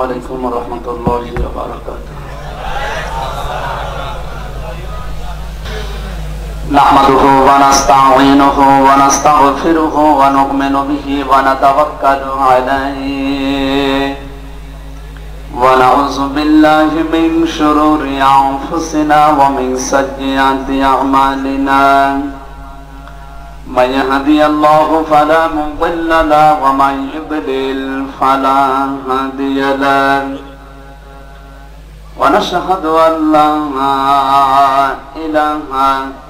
عليكم ورحمة الله وبركاته. نحمده ونستعينه ونستغفره ونؤمن به ونتوكل عليه ونعوذ بالله من شرور أنفسنا ومن سيئات أعمالنا من يهدي الله فلا مضل له ومن يضلل فلا هادي له ونشهد أن لا إله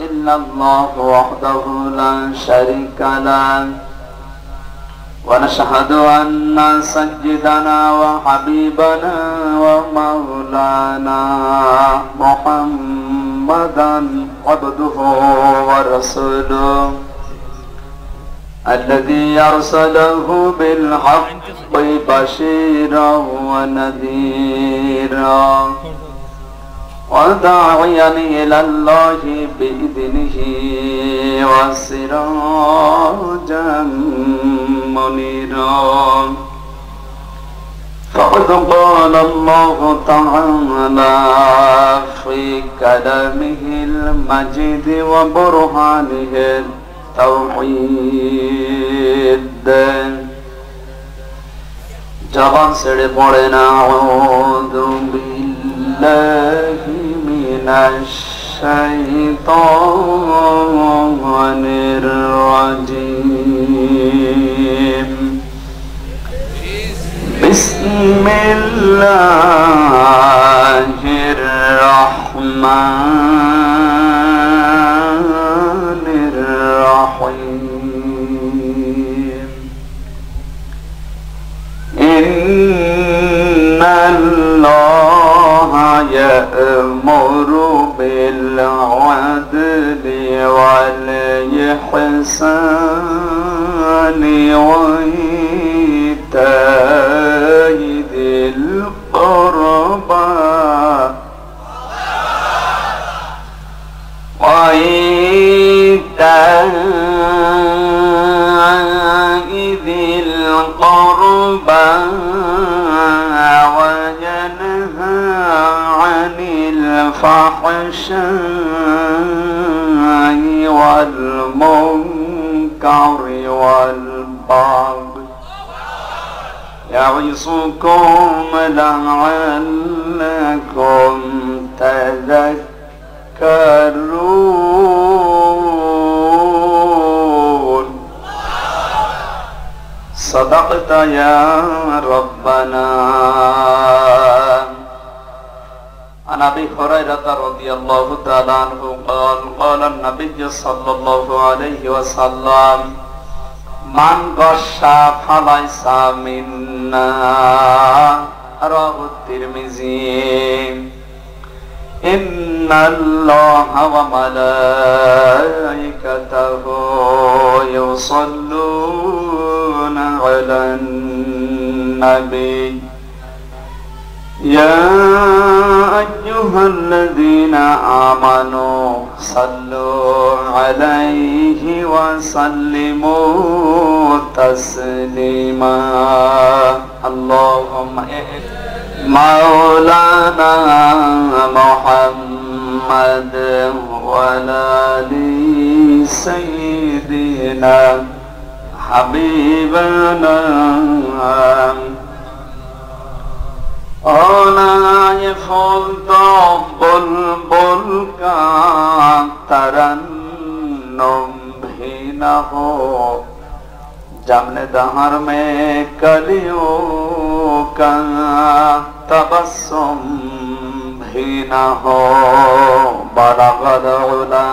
إلا الله وحده لا شريك له ونشهد أن سيدنا وحبيبنا ومولانا محمدا عبده ورسوله الذي أرسله بالحق بشيرا ونذيرا وداعيا إلى الله بإذنه وسراجا منيرا فقد قال الله تعالى في كلامه المجيد وبرهانه التوحيد জবান ছেড়ে পড়েন আউযু বিল্লাহি মিনাশ শাইতানির রাজীম বিসমিল্লাহির রাহমানির রাহিম إن الله يأمر بالعدل والإحسان وإيتاء ذي القربى وينهى عن الفحشاء والمنكر والبغي يعظكم لعلكم تذكرون صدقت يا ربنا. عن أبي هريرة رضي الله تعالى عنه قال قال النبي صلى الله عليه وسلم من غش فليس منا رواه الترمذي. إن الله وملائكته يصلون على النبي يا أيها الذين آمنوا صلوا عليه وسلموا تسليما. اللهم مولانا محمد وعلى آل سيدنا حبيبنا أولئك بلبل کا ترنم بھی نہ ہو جمن دہر میں کلیوں کا تبسم بھی نہ ہو بلغ العلا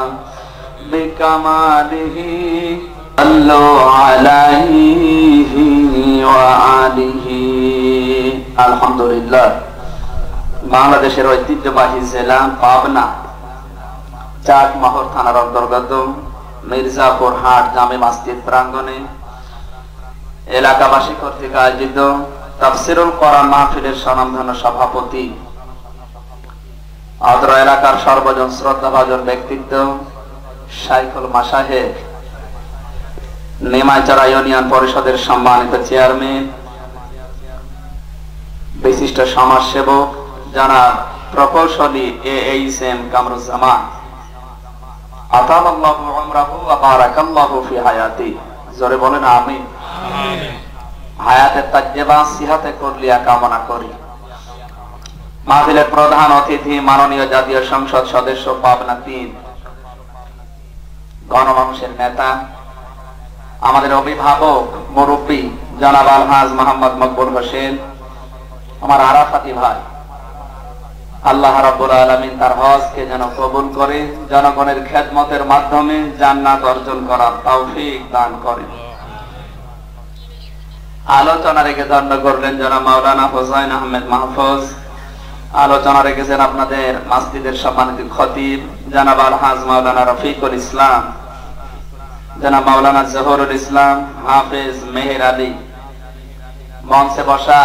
بکمالہ صلوا عليه وآله. আলহামদুলিল্লাহ। বাংলাদেশের ঐতিহ্যবাহী জেলা পাবনা চাটমোহর থানার অন্তর্গত মির্জাপুর হাট জামে মসজিদ প্রাঙ্গণে এলাকাবাসী কর্তৃক আয়োজিত তাফসিরুল কোরআন মাহফিলের স্বনামধন্য সভাপতি অত্র এলাকার সর্বজন শ্রদ্ধাভাজন ব্যক্তিত্ব শাইখুল মাশায়েখ নেমাইচড়া ইউনিয়ন পরিষদের সম্মানিত চেয়ারম্যান বিশিষ্ট সমাজসেবক জনাব প্রকৌশলী AHM কামরুজ্জামান, আতালাল্লাহু উমরাহু ওয়া বারাকাল্লাহু ফি হায়াতি। জোরে বলেন আমিন। হায়াতের তাজ্জেবা সিহাতে করলিয়া কামনা করি। মাহফিলের প্রধান অতিথি মাননীয় জাতীয় সংসদ সদস্য পাবনা 3 গণমানুষের নেতা, আমাদের অভিভাবক মুরব্বী জনাব আলহাজ মোহাম্মদ মকবুল হোসেন, আমার আরাফাতি ভাই, আল্লাহ রাব্বুল আলামিন তার হজকে যেন কবুল করে জনগণের খেদমতের মাধ্যমে জান্নাত অর্জন করার তৌফিক দান করেন। আলোচনা রেখে দণ্ড করলেন জনাব মাওলানা হোসাইন আহমেদ মাহফুজ। আলোচনা রেখেছেন আপনাদের মসজিদের সম্মানিত খতিব জনাব আলহাজ মাওলানা রফিকুল ইসলাম, জনাব মাওলানা জহুরুল ইসলাম, হাফেজ মেহের আলী। মঞ্চে বসা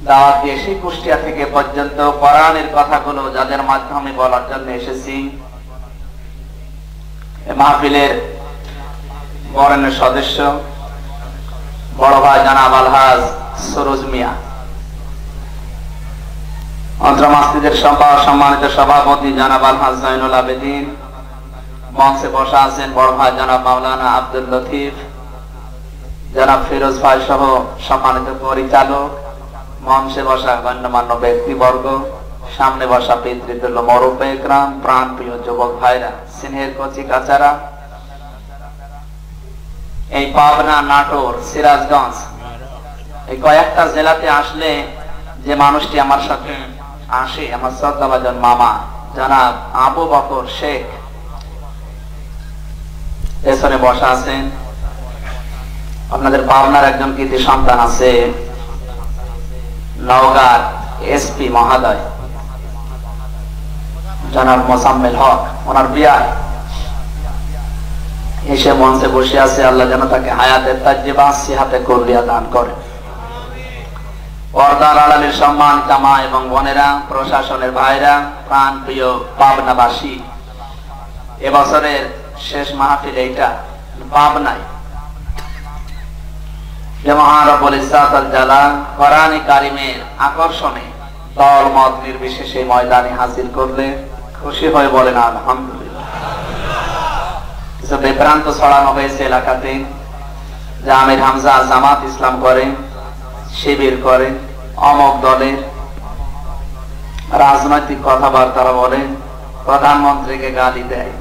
দাওয়াত দিয়ে সেই কুষ্টিয়া থেকে পর্যন্ত কোরআনের কথাগুলো যাদের মাধ্যমে বলার জন্য এসেছি, মাহফিলের বরেণ্য সদস্য বড় ভাই জনাব আলহাজ সরোজ মিয়া, অন্ত্র মসজিদের সম্মানিত সভাপতি জনাব আলহাজ জাইনুল আবেদিন। মঞ্চে বসা আছেন বড় ভাই জনাব মাওলানা আব্দুল লতিফ, জনাব ফিরোজ ভাই সহ সম্মানিত পরিচালক, মঞ্চে বসা গণ্যমান্য ব্যক্তিবর্গ, সামনে বসা পিতৃতুল্য মরুপে গ্রাম, প্রাণ প্রিয় যুবক ভাইরা, স্নেহের কচি কাচারা। এই পাবনা, নাটোর, সিরাজগঞ্জ এই কয়েকটা জেলাতে আসলে যে মানুষটি আমার সাথে আসে, আমার শ্রদ্ধাভাজন মামা জনাব আবু বকর শেখ পেছনে বসা আছেন। আপনাদের পাবনার একজন কৃতি সন্তান আছে, নওগাঁর SP মহোদয় জনাব মোসাম্মেল হক, ওনার বিয়ার এসে মঞ্চে বসে আছে। আল্লাহ যেন তাকে হায়াতের তাজ্জিবা সিহাতে করলিয়া দান করে। পর্দার আড়ালের সম্মানিত মা এবং বোনেরা, প্রশাসনের ভাইরা, প্রাণ প্রিয় পাবনাবাসী, এবছরের শেষ মাহফিল এইটা পাবনায়, যে মহান রব্বুল ইজ্জাতুল জালাল কোরআনে কারিমের আকর্ষণে দল মত নির্বিশেষে ময়দানে হাজির করলে খুশি হয়ে বলেন আলহামদুলিল্লাহ। কিছু বিভ্রান্ত ছড়ানো হয়েছে এলাকাতে যে আমির হামজা জামাত ইসলাম করে, শিবির করে, অমক দলের রাজনৈতিক কথাবার্তা বলে, প্রধানমন্ত্রীকে গালি দেয়,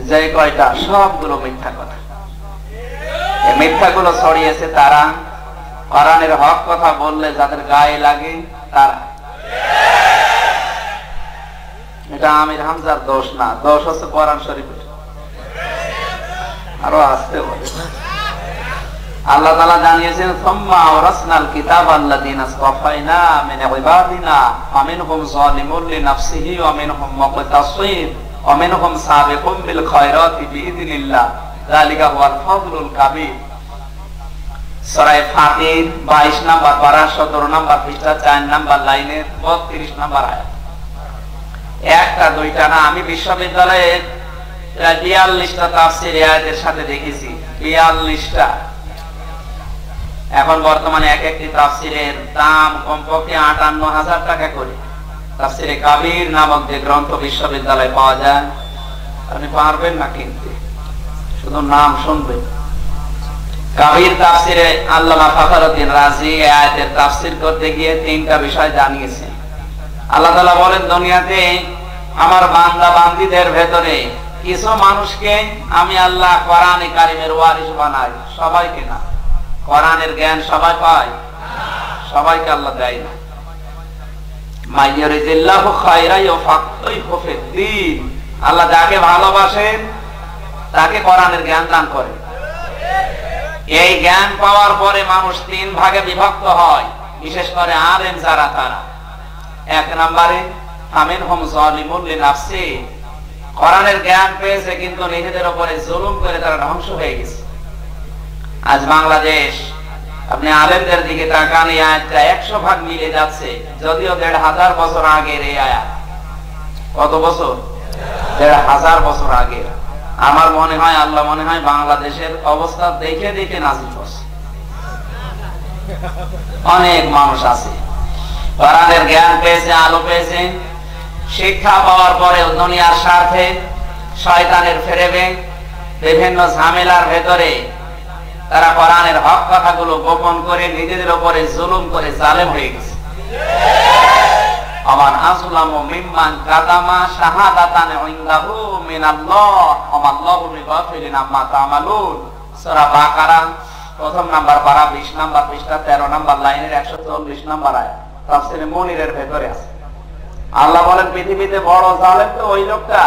যে কয়টা সবগুলো মিথ্যা কথা। এই মিথ্যাগুলো ছড়িয়েছে তারা, কোরআনের হক কথা বললে যাদের গায়ে লাগে তারা। এটা আমির হামজার দোষ না, দোষ হচ্ছে কোরআন শরীফের। আরো আসতে বলে আল্লাহ তাআলা জানিয়েছেন, সুম্মা আওরাসনাল কিতাবাল্লাযীনা ইসতাফাইনা মিন ইবাদিনা ফামিনহুম যালিমুন লিনাফসিহি ওয়া মিনহুম মুকতাসিদ ওয়া মিনহুম সাবিকুন বিল খায়রাতি বিইذنিল্লাহ যালিকা হুয়াল ফাযলুল কাবীর। সূরা ফাতির 22 নম্বর পারা 17 নম্বর পৃষ্ঠা 4 নম্বর লাইনের 32 নম্বর আয়াত। একটা দুইটা না, আমি বিশ্ববিদ্যালয়ে 42টা তাফসীর আয়াতের সাথে দেখেছি, 42টা। এখন বর্তমানে এক একটি তাফসীরের দাম কমপক্ষে 58,000 টাকা করে। তাফসীরে কাবীর নামক যে গ্রন্থ বিশ্ববিদ্যালয়ে পাওয়া যায়, আপনি পারবেন না কিনতে, শুধু নাম শুনবেন। কাবীর তাফসীরে আল্লামা ফখরুদ্দিন রাজি এই আয়াতের তাফসীর করতে গিয়ে 3টা বিষয় জানিয়েছেন। আল্লাহ তাআলা বলেন, দুনিয়াতে আমার বান্দা বান্দীদের ভেতরে কিছু মানুষকে আমি আল্লাহ কোরআনে কারিমের ওয়ারিস বানাই, সবাইকে না। কোরআনের জ্ঞান সবাই পায়? সবাইকে আল্লাহ দেয় না। মাইয়ুরিদিল্লাহু খায়রা ইউফাক্কিহু ফিদ্দীন, আল্লাহ যাকে ভালোবাসেন তাকে কোরআনের জ্ঞান দান করে। এই জ্ঞান পাওয়ার পরে মানুষ 3 ভাগে বিভক্ত হয়, বিশেষ করে আলেম যারা তারা। 1 নম্বরে ফামিনহুম যালিমুন লিনাফসি, কোরআনের জ্ঞান পেয়েছে কিন্তু নিজেদের উপরে জুলুম করে তারা ধ্বংস হয়ে গেছে। আজ বাংলাদেশ, আপনি আলেমদের দিকে তাকান, এই আয়াতটা 100 ভাগ মিলে যাচ্ছে, যদিও 1500 বছর আগের এই আয়াত। কত বছর? 1500 বছর আগের। আমার মনে হয়, আল্লাহ মনে হয় বাংলাদেশের অবস্থা দেখে দেখে নাজিল করছে। অনেক মানুষ আছে কোরআনের জ্ঞান পেয়েছে, আলো পেয়েছে, শিক্ষা পাওয়ার পরে দুনিয়ার স্বার্থে শয়তানের ফেরেবে বিভিন্ন ঝামেলার ভেতরে তারা কোরআনের হক কথাগুলো গোপন করে নিজেদের উপরে জুলুম করে জালেম হয়ে গেছে। আমান আযলামু মিম্মান কাদামা শাহাদাতান ইনদাহু মিনাল্লাহ ওয়া আল্লাহু বিগাফিরিন আম্মা তা'মালুন। সূরা বাকারা প্রথম নাম্বার পারা 20 নাম্বার পৃষ্ঠা 13 নাম্বার লাইনের 140 নাম্বার আয়াত তাফসীরে মুনিরের ভেতরে আছে। আল্লাহ বলেন পৃথিবীতে বড় জালেম তো ওই লোকটা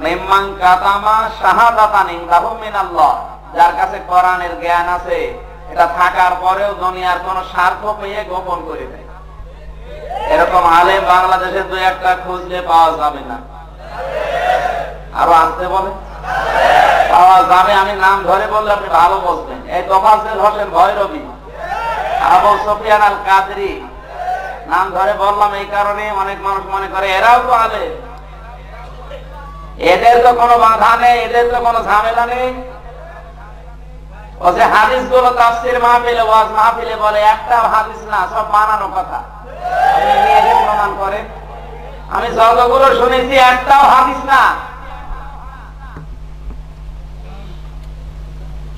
মিম্মান কাদামা শাহাদাতান ইনদাহু মিনাল্লাহ, যার কাছে কোরআনের জ্ঞান আছে, এটা থাকার পরেও দুনিয়ার কোন স্বার্থ পেয়ে গোপন করে দেয়। এরকম আলেম বাংলাদেশে দুই একটা খুঁজলে পাওয়া যাবে না, আরো আসতে বলে পাওয়া যাবে। আমি নাম ধরে বললে আপনি ভালো বুঝবেন। এই তোফাজ্জল হোসেন ভৈরবী, আবু সুফিয়ান আল কাদরি, নাম ধরে বললাম এই কারণে অনেক মানুষ মনে করে এরাও তো আলেম, এদের তো কোনো বাধা নেই, এদের তো কোনো ঝামেলা নেই। ও যে হাদিস গুলো তাফসীর মাহফিলে ওয়াজ মাহফিলে বলে একটা হাদিস না, সব বানানো কথা। আপনি নিয়ে এসে প্রমাণ করেন। আমি যতগুলো শুনেছি একটাও হাদিস না।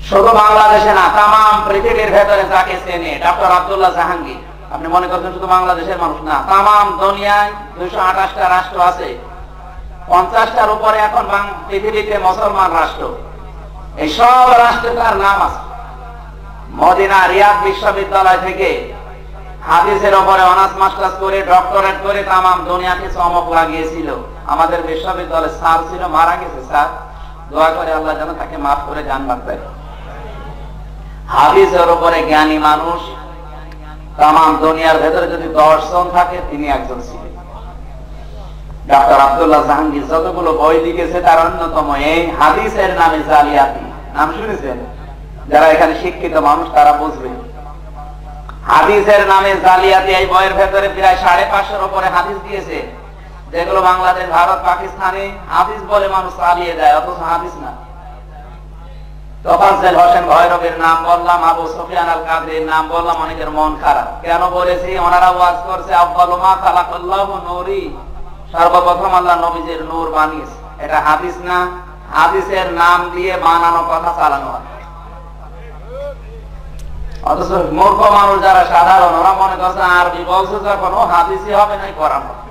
শুধু বাংলাদেশে না, তামাম পৃথিবীর ভেতরে যাকে চেনে ডক্টর আব্দুল্লাহ জাহাঙ্গীর, আপনি মনে করছেন শুধু বাংলাদেশের মানুষ না, তামাম দুনিয়ায় 228টা রাষ্ট্র আছে, 50টার উপরে এখন পৃথিবীতে মুসলমান রাষ্ট্র। এই সব রাষ্ট্রে তার নাম আছে। মদিনা রিয়াদ বিশ্ববিদ্যালয় থেকে হাদিসের উপরে অনার্স মাস্টার্স করে ডক্টরেট করে তামাম দুনিয়াকে চমক লাগিয়েছিল। আমাদের বিশ্ববিদ্যালয়ের স্যার ছিল, মারা গেছে স্যার, দোয়া করে আল্লাহ যেন তাকে মাফ করে জান্নাত দেয়। হাদিসের উপরে জ্ঞানী মানুষ তামাম দুনিয়ার ভেতরে যদি 10 জন থাকে তিনি একজন ছিলেন। ডক্টর আব্দুল্লাহ জাহাঙ্গীর যতগুলো বই লিখেছে তার অন্যতম এই হাদিসের নামে জালিয়াতি, নাম শুনেছেন? যারা এখানে শিক্ষিত মানুষ তারা বুঝবে। হাদিসের নামে জালিয়াতি, এই বইয়ের ভেতরে প্রায় 550-এর উপরে হাদিস দিয়েছে, যেগুলো বাংলাদেশ, ভারত, পাকিস্তানে হাদিস বলে মানুষ চালিয়ে দেয়, অথচ হাদিস না। তোফাজ্জল হোসেন ভৈরবীর নাম বললাম, আবু সুফিয়ান আল কাদরির নাম বললাম, অনেকের মন খারাপ। কেন বলেছি? ওনারা ওয়াজ করছে আউয়ালু মা খালাকাল্লাহু নূরি, সর্বপ্রথম আল্লাহ নবীজির নূর বানিয়েছে। এটা হাদিস না, হাদিসের নাম দিয়ে বানানো কথা চালানো হয়। অথচ মূর্খ মানুষ যারা সাধারণ, ওরা মনে করছে আরবি বলছে যখন ও হাদিসই হবে না, কোরআন হবে।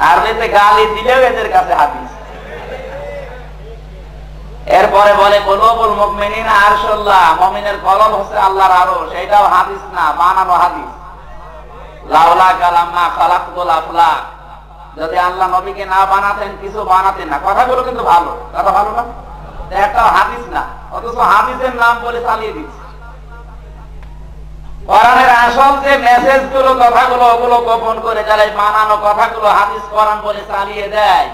আরবিতে গালি দিলেও এদের কাছে হাদিস। এরপরে বলে কুলুবুল মুমিনিনা আরশুল্লাহ, মুমিনের কলব হচ্ছে আল্লাহর আরশ, এটাও হাদিস না, বানানো হাদিস। লাউলা কালাম্মা খালাকতুল আফলাক, যদি আল্লাহ নবীকে না বানাতেন কিছু বানাতেন না। কথাগুলো কিন্তু ভালো, কথা ভালো না, একটা হাদিস না, অথচ হাদিসের নাম বলে চালিয়ে দিচ্ছে। কোরআনের আসল যে মেসেজ গুলো, কথাগুলো, ওগুলো গোপন করে যারা বানানো কথাগুলো হাদিস কোরআন বলে চালিয়ে দেয়,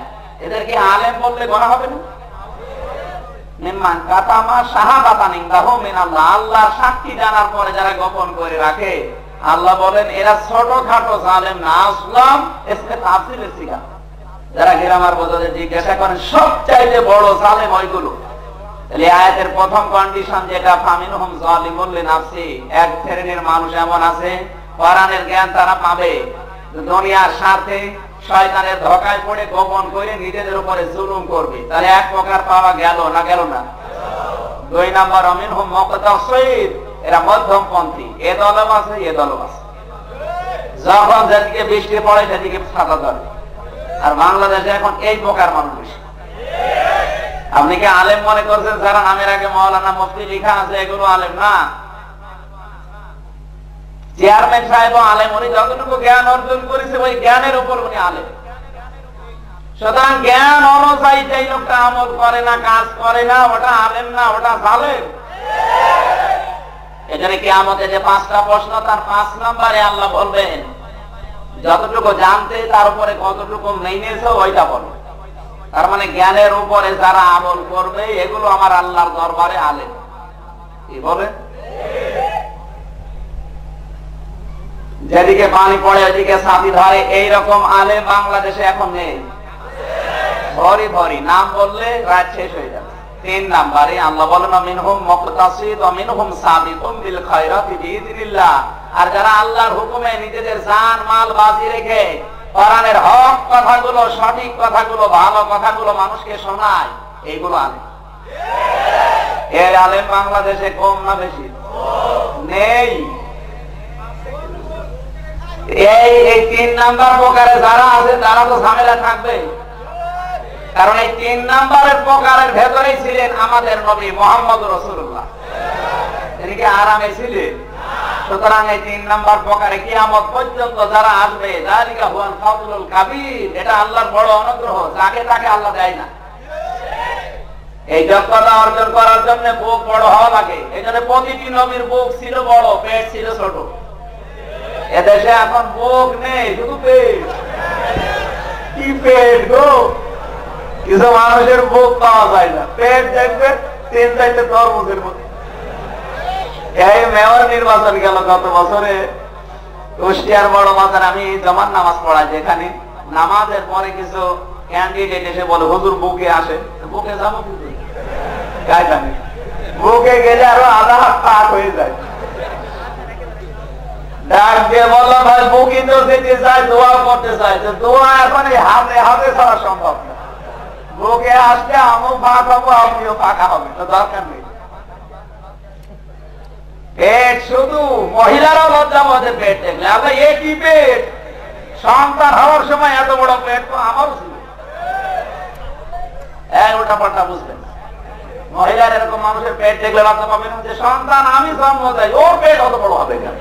এদেরকে আলেম বললে গণা হবে না? মিম্মান কাতামা শাহাদাতান ইনদাহু মিনাল্লাহ, আল্লাহর সাক্ষী জানার পরে যারা গোপন করে রাখে, আল্লাহ বলেন এরা ছোটখাটো জালেম না, আসলাম এসে তাফসীরে শিখা। যারা গ্রামার বোঝাতে জিজ্ঞাসা করেন সবচাইতে বড় জালেম ওইগুলো। তাহলে আয়াতের প্রথম কন্ডিশন যেটা, ফামিনহুম যালিমুল লিনাফসি, এক শ্রেণীর মানুষ এমন আছে কোরআনের জ্ঞান তারা পাবে, দুনিয়ার স্বার্থে শয়তানের ধোঁকায় পড়ে গোপন করে নিজেদের উপরে জুলুম করবে। তাহলে এক প্রকার পাওয়া গেল না, গেল না? 2 নাম্বার মিনহুম মুকতাসিদ, এরা মধ্যমপন্থী, এ দলও আছে এ দলও আছে। যখন যেদিকে বৃষ্টি পড়ে সেদিকে ছাতা ধরে। আর বাংলাদেশে এখন এই প্রকার মানুষ বেশি। আপনি কি আলেম মনে করছেন যারা নামের আগে মাওলানা মুফতি লেখা আছে এগুলো আলেম না? চেয়ারম্যান সাহেব আলেম, উনি যতটুকু জ্ঞান অর্জন করেছে ওই জ্ঞানের উপর উনি আলেম। সুতরাং জ্ঞান অনুযায়ী যে লোকটা আমল করে না, কাজ করে না, ওটা আলেম না, ওটা জালেম। এখানে কিয়ামতে যে 5টা প্রশ্ন, তার 5 নম্বরে আল্লাহ বলবেন যতটুকু জানতে তার উপরে কতটুকু মেনেছো ওইটা বলো। তার মানে জ্ঞানের উপরে যারা আমল করবে এগুলো আমার আল্লাহর দরবারে আলেম। কি বলে? যেদিকে পানি পড়ে ওইদিকে ছাতি ধরে, এইরকম আলেম বাংলাদেশে এখন নেই। ভরি ভরি নাম বললে রাত শেষ হয়ে যাবে। তিন নম্বরে আল্লাহ বলেন মিনহুম মুকতাসিদ ওয়া মিনহুম সাবিকুম বিল খায়রাতি বিইذনিল্লাহ। আর যারা আল্লাহর হুকুমে নিজেদের জান মাল বাজি রেখে কোরআনের হক কথাগুলো, সঠিক কথাগুলো, ভালো কথাগুলো মানুষকে শোনায়, এইগুলো আলেম। এর আলেম বাংলাদেশে কম না বেশি? নেই। এই তিন নাম্বার প্রকারে যারা আছে তারা তো ঝামেলা থাকবে, কারণ এই তিন নাম্বারের প্রকারের ভেতরেই ছিলেন আমাদের নবী মুহাম্মদ রাসূলুল্লাহ। তিনি কি আরামে ছিলেন? সুতরাং এই তিন নাম্বার প্রকারে কিয়ামত পর্যন্ত যারা আসবে, যালিকা হুয়াল ফাদলুল কাবীর, এটা আল্লাহর বড় অনুগ্রহ, যাকে তাকে আল্লাহ দেয় না। এই যোগ্যতা অর্জন করার জন্য বুক বড় হওয়া লাগে। এই জন্য প্রতিটি নবীর বুক ছিল বড়, পেট ছিল ছোট। এদেশে এখন বুক নেই, শুধু পেট। কি পেট গো! কিছু মানুষের বুক পাওয়া যায় না, পেট দেখবে 3-4 তরমুজের মধ্যে। এই মেয়র নির্বাচন গেল গত বছরে কুষ্টিয়ার বড় বাজার, আমি জমান নামাজ পড়াই, যেখানে নামাজের পরে কিছু ক্যান্ডিডেট এসে বলে হুজুর বুকে আসে। বুকে যাবো কিন্তু গায়ে জানি, বুকে গেলে আরো আধা হাত পাক হয়ে যায়। ডাক দিয়ে বললো ভাই বুকি তো যেতে চাই, দোয়া করতে চাই, দোয়া এখন এই হাতে হাতে ছাড়া সম্ভব না। বুকে আসলে আমিও ফাঁক হবো, আপনিও ফাঁকা হবে, তো দরকার নেই। পেট শুধু মহিলারাও লজ্জা মধ্যে পেট দেখলে আল্লাহ এ কি পেট! সন্তান হওয়ার সময় এত বড় পেট তো আমারও ছিল। উল্টা পাল্টা বুঝবেন, মহিলার এরকম মানুষের পেট দেখলে লজ্জা পাবে না যে সন্তান আমি জন্ম দেয়, ওর পেট অত বড় হবে কেন?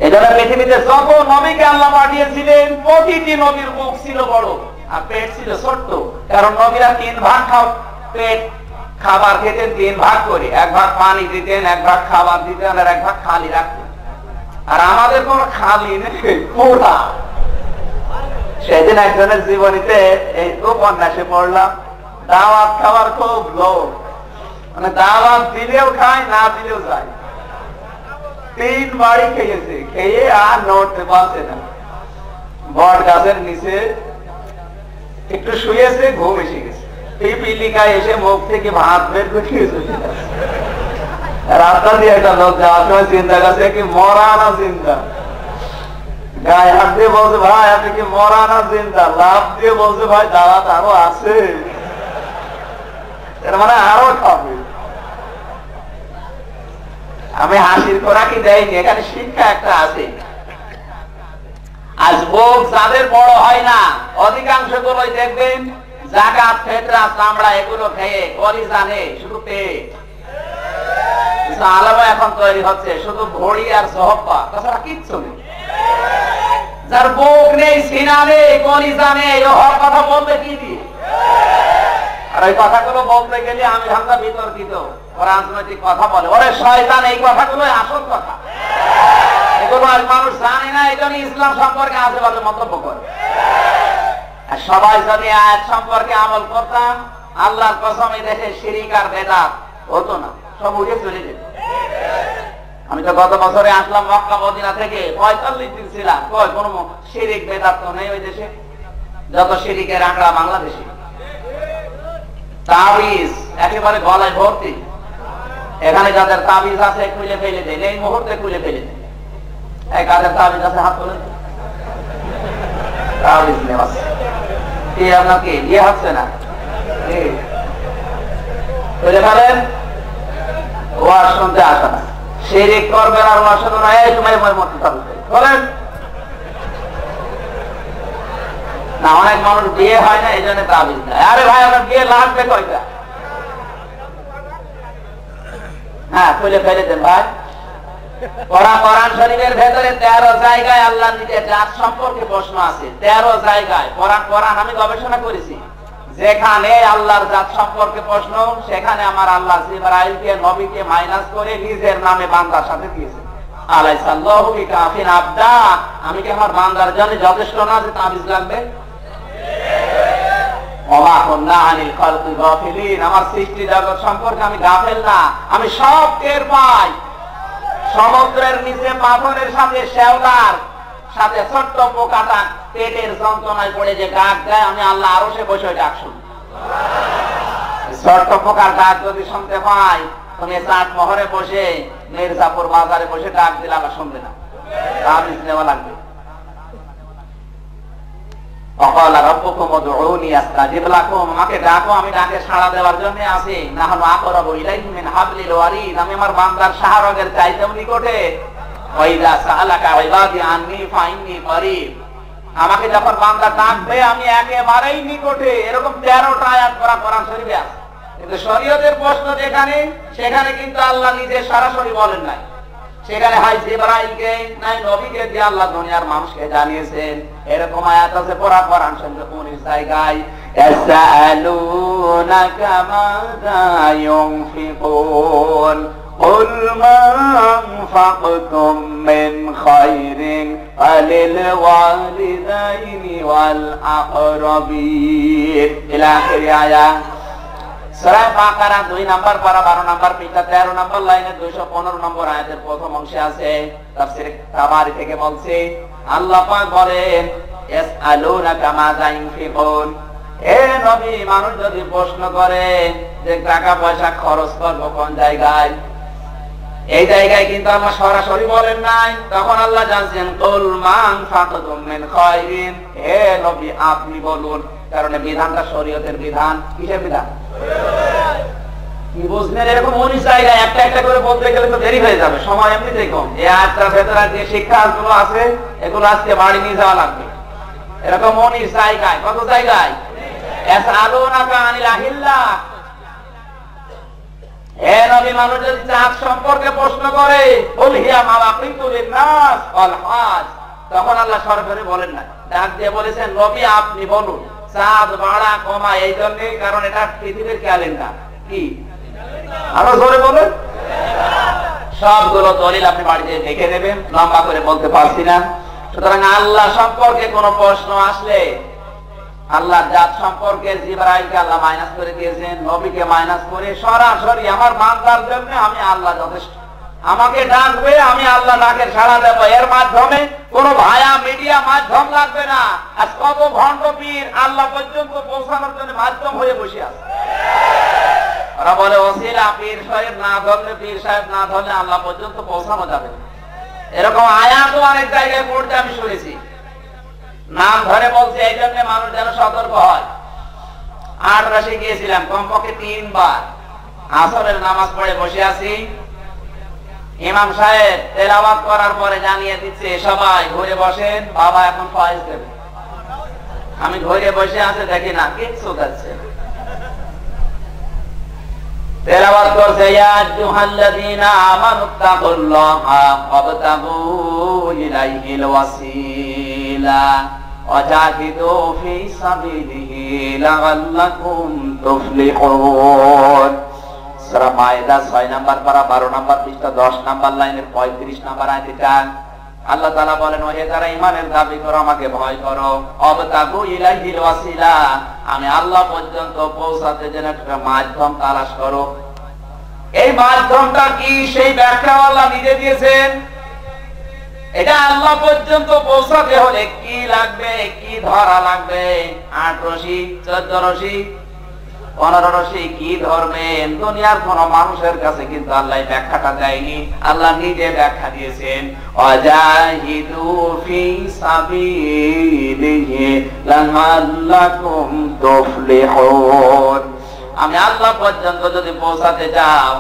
এজন্য পৃথিবীতে যত নবীকে আল্লাহ পাঠিয়েছিলেন প্রতিটি নবীর মুখ ছিল বড় আর পেট ছিল ছোট্ট। কারণ নবীরা 3 ভাগ পেট খাবার খেতেন, 3 ভাগ করে, 1 ভাগ পানি দিতেন, 1 ভাগ খাবার দিতেন, আর 1 ভাগ খালি রাখতেন। আর আমাদের কোন খালি নেই, পুরা। সেদিন একজনের জীবনীতে এই উপন্যাসে পড়লাম, দাওয়াত খাবার খুব লোভ, মানে দাওয়াত দিলেও খায়, না দিলেও যায়। 3 বাড়ি খেয়েছে, খেয়ে আর নড়তে পারছে না। বট গাছের নিচে একটু শুয়েছে, ঘুম এসে গেছে। পিপিলিকায় এসে মুখ থেকে ভাত বের করে রাস্তা দিয়ে একটা লোক যাওয়ার সময় চিন্তা করছে কি মরা না চিন্তা, গায়ে হাত দিয়ে বলছে ভাই আপনি কি মরা না চিন্তা, লাভ দিয়ে বলছে ভাই দাওয়াত আরো আছে, এর মানে আরো খাবে। আমি হাসির খোরাকি দেয়নি, এখানে শিক্ষা একটা আছে। আজ বুক যাদের বড় হয় না, অধিকাংশ গুলোই দেখবেন জাকাত, ফেতরা, চামড়া এগুলো খেয়ে করি জানে শুধু পেট। কিছু আলাদা এখন তৈরি হচ্ছে, শুধু ভড়ি আর সহব্বা, তাছাড়া কিচ্ছু নেই। যার বুক নেই, সিনা নেই, করি জানে, হর কথা বলবে কি দিয়ে? আর ওই কথাগুলো বলতে গেলে আমি হামদা বিতর্কিত রাজনৈতিক কথা বলে, ওরে শয়তান, এই কথাগুলো আসল কথা। এগুলো আর মানুষ জানে না, এই জন্য ইসলাম সম্পর্কে আজেবাজে মন্তব্য করে। আর সবাই যদি আয়াত সম্পর্কে আমল করতাম, আল্লাহর কসম এই দেশে শিরিক আর বেদাত হতো না, সব উঠে চলে যেত। আমি তো গত বছরে আসলাম মক্কা মদিনা থেকে, 45 দিন ছিলাম, কই কোনো শিরিক বেদাত তো নেই ওই দেশে। যত শিরিকের আঁকড়া বাংলাদেশে, তাবিজ একেবারে গলায় ভর্তি। এখানে যাদের তাবিজ আছে খুলে ফেলে দেয়, এই মুহূর্তে খুলে ফেলে দেয়। এই কাদের তাবিজ আছে হাত তুলে, তাবিজ নেওয়া কি আপনাকে ইয়ে হচ্ছে না, খুলে ফেলেন। ওয়াজ শুনতে আসে না, শিরিক করবেন আর ওয়াজ শুনতে না, এই সময় মতো তাবিজ বলেন না। অনেক মানুষ বিয়ে হয় না, এই জন্য তাবিজ দেয়। আরে ভাই আমার বিয়ে লাগবে কয়টা? হ্যাঁ খুলে ফেলে দেন ভাই। কোরআন শরীফের ভেতরে 13 জায়গায় আল্লাহ নিজের জাত সম্পর্কে প্রশ্ন আছে। 13 জায়গায় কোরআন আমি গবেষণা করেছি, যেখানে আল্লাহর জাত সম্পর্কে প্রশ্ন, সেখানে আমার আল্লাহ জিবরাইলকে নবীকে মাইনাস করে নিজের নামে বান্দার সাথে দিয়েছে। আলাইসাল্লাহু বিকাফিন আবদা, আমি কি আমার বান্দার জন্য যথেষ্ট না যে তাবিজ লাগবে? আমার সৃষ্টি জগৎ সম্পর্কে আমি গাফেল না, আমি সব টের পাই। সমুদ্রের নিচে পাথরের সাথে শ্যাওলার সাথে ছোট্ট পোকাটা পেটের যন্ত্রণায় পড়ে যে গাছ দেয়, আমি আল্লাহ আরো সে বসে ডাক শুনি। ছোট্ট পোকার ডাক যদি শুনতে পাই, তুমি চাট মহরে বসে মির্জাপুর বাজারে বসে ডাক দিলে আবার শুনবে না, তাবিজ নেওয়া লাগবে। আমাকে ডাকো, আমি ডাকে সাড়া দেওয়ার জন্য আছি। নাহনু আকরাবু ইলাইহি মিন হাবলিল ওয়ারিদ, আমি আমার বান্দার শাহরগের চাইতেও নিকটে। ওয়াইদা সাআলাকা ইবাদি আন্নী ফাইন্নী করিব, আমাকে যখন বান্দা ডাকবে আমি একেবারেই নিকটে। এরকম 13টা আয়াত কোরআন শরীফে আছে, কিন্তু শরীয়তের প্রশ্ন যেখানে সেখানে কিন্তু আল্লাহ নিজে সরাসরি বলেন নাই। সেখানে হয় জিবরাইলকে নাই নবীকে দিয়ে আল্লাহ দুনিয়ার মানুষকে জানিয়েছেন। এরকম আয়াত আছে পুরা কোরআন শরীফে 19 জায়গায়। ইয়াসআলুনাকা মাযা ইউনফিকুন কুল মা আনফাকতুম মিন খায়রিন ফালিল ওয়ালিদাইনি ওয়াল আকরাবিন ইলা আখির আয়াত। সূরা বাকারা 2 নাম্বার পারা 12 নাম্বার পৃষ্ঠা 13 নাম্বার লাইনে 215 নম্বর আয়াতের প্রথম অংশে আছে। তাফসীর তাবারি থেকে বলছে, আল্লাহ পাক বলেন ইয়াসআলুনাকা মাযা ইউনফিকুন, হে নবী মানুষ যদি প্রশ্ন করে যে টাকা পয়সা খরচ করব কোন জায়গায়, এই জায়গায় কিন্তু আল্লাহ সরাসরি বলেন নাই। তখন আল্লাহ জানছেন কুল মা আনফাকতুম মিন খায়রিন, হে নবী আপনি বলুন। কারণ বিধানটা শরীয়তের বিধান। কিসের বিধান? কি বুঝলেন? এরকম 19 জায়গায় একটা একটা করে বলতে গেলে তো দেরি হয়ে যাবে, সময় এমনিতেই কম। এই আয়াতটার ভেতরে যে শিক্ষাগুলো আছে এগুলো আজকে বাড়ি নিয়ে যাওয়া লাগবে। এরকম 19 জায়গায়। কত জায়গায়? ইয়াসআলুনাকা আনিল আহিল্লাহ, হে নবী মানুষ যদি চাঁদ সম্পর্কে প্রশ্ন করে কুল হিয়া মাওয়াকিতু লিন-নাস ওয়াল হাজ, তখন আল্লাহ সরাসরি বলেন না, ডাক দিয়ে বলেছেন নবী আপনি বলুন। চাঁদ বাড়া কমা এই জন্য কারণ এটা পৃথিবীর ক্যালেন্ডার। কি আরো জোরে বলেন? সবগুলো দলিল আপনি বাড়িতে দেখে নেবেন, লম্বা করে বলতে পারছি না। সুতরাং আল্লাহ সম্পর্কে কোন প্রশ্ন আসলে আল্লাহর জাত সম্পর্কে জিবরাইলকে আল্লাহ মাইনাস করে দিয়েছেন, নবীকে মাইনাস করে সরাসরি আমার বান্দার জন্য আমি আল্লাহ যথেষ্ট। আমাকে ডাকবে, আমি আল্লাহ ডাকের সাড়া দেব। এর মাধ্যমে কোন ভায়া মিডিয়া মাধ্যম লাগবে না। আজ কত ভণ্ড পীর আল্লাহ পর্যন্ত পৌঁছানোর জন্য মাধ্যম হয়ে বসে আছে। ওরা বলে ওসিলা পীর সাহেব না ধরলে, পীর সাহেব না ধরলে আল্লাহ পর্যন্ত পৌঁছানো যাবে। এরকম আয়াতও অনেক জায়গায় পড়তে আমি শুনেছি। নাম ধরে বলছে এই জন্য মানুষ যেন সতর্ক হয়। 8 রাশি গিয়েছিলাম কমপক্ষে 3 বার। আসরের নামাজ পড়ে বসে আছি, ইমাম সাহেব তেলাওয়াত করার পরে জানিয়ে দিচ্ছে সবাই ঘুরে বসেন, বাবা এখন ফয়েজ দেবে। আমি ঘুরে বসে আছে, দেখি না কিচ্ছু যাচ্ছে। তেলাওয়াত করছে ইয়া আইয়ুহাল্লাযীনা আমানুত্তাকুল্লাহা ওয়াবতাগু ইলাইহিল ওয়াসিলা ওয়াজাহিদু ফি সাবিলিহি লাআল্লাকুম তুফলিহুন। সূরা মায়েদা 6 নাম্বার পারা 12 নাম্বার পৃষ্ঠা 10 নাম্বার লাইনের 35 নাম্বার আয়াতটা আল্লাহ তাআলা বলেন, ওহে যারা ঈমানের দাবি করো আমাকে ভয় করো, ওয়াবতাগু ইলাইহিল ওয়াসিলা, আমি আল্লাহ পর্যন্ত পৌঁছাতে যেন একটা মাধ্যম তালাশ করো। এই মাধ্যমটা কি সেই ব্যাখ্যা আল্লাহ নিজে দিয়েছেন। এটা আল্লাহ পর্যন্ত পৌঁছাতে হলে কি লাগবে, কি ধরা লাগবে? 8 রশি, 14 রশি, 15 রশি কি ধরবেন? দুনিয়ার কোন মানুষের কাছে কিন্তু আল্লাহ ব্যাখ্যাটা দেয়নি, আল্লাহ নিজে ব্যাখ্যা দিয়েছেন। ওয়াজাহিদু ফি সাবিলিহি লাআল্লাকুম তুফলিহুন। আমি আল্লাহ পর্যন্ত যদি পৌঁছাতে যাও,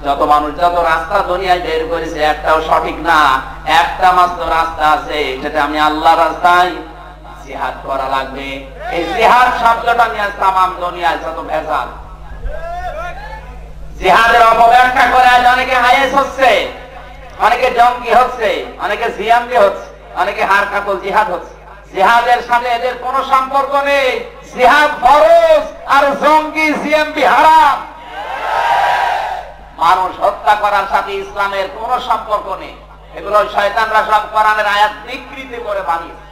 যত মানুষ যত রাস্তা দুনিয়ায় বের করেছে একটাও সঠিক না। একটা মাত্র রাস্তা আছে, সেটা আমি আল্লাহর রাস্তায় জিহাদ করা লাগবে। এই জিহাদ শব্দটা নিয়ে তামাম দুনিয়ায় যত ভেজাল, জিহাদের অপব্যাখ্যা করে আজ অনেকে আইএস হচ্ছে, অনেকে জঙ্গি হচ্ছে, অনেকে জিএমবি হচ্ছে, অনেকে হারকাতুল জিহাদ হচ্ছে। জিহাদের সাথে এদের কোনো সম্পর্ক নেই। জিহাদ ফরজ আর জঙ্গি জিএমবি হারাম। মানুষ হত্যা করার সাথে ইসলামের কোনো সম্পর্ক নেই। এগুলো শয়তানরা সব কোরআনের আয়াত বিকৃতি করে বানিয়েছে।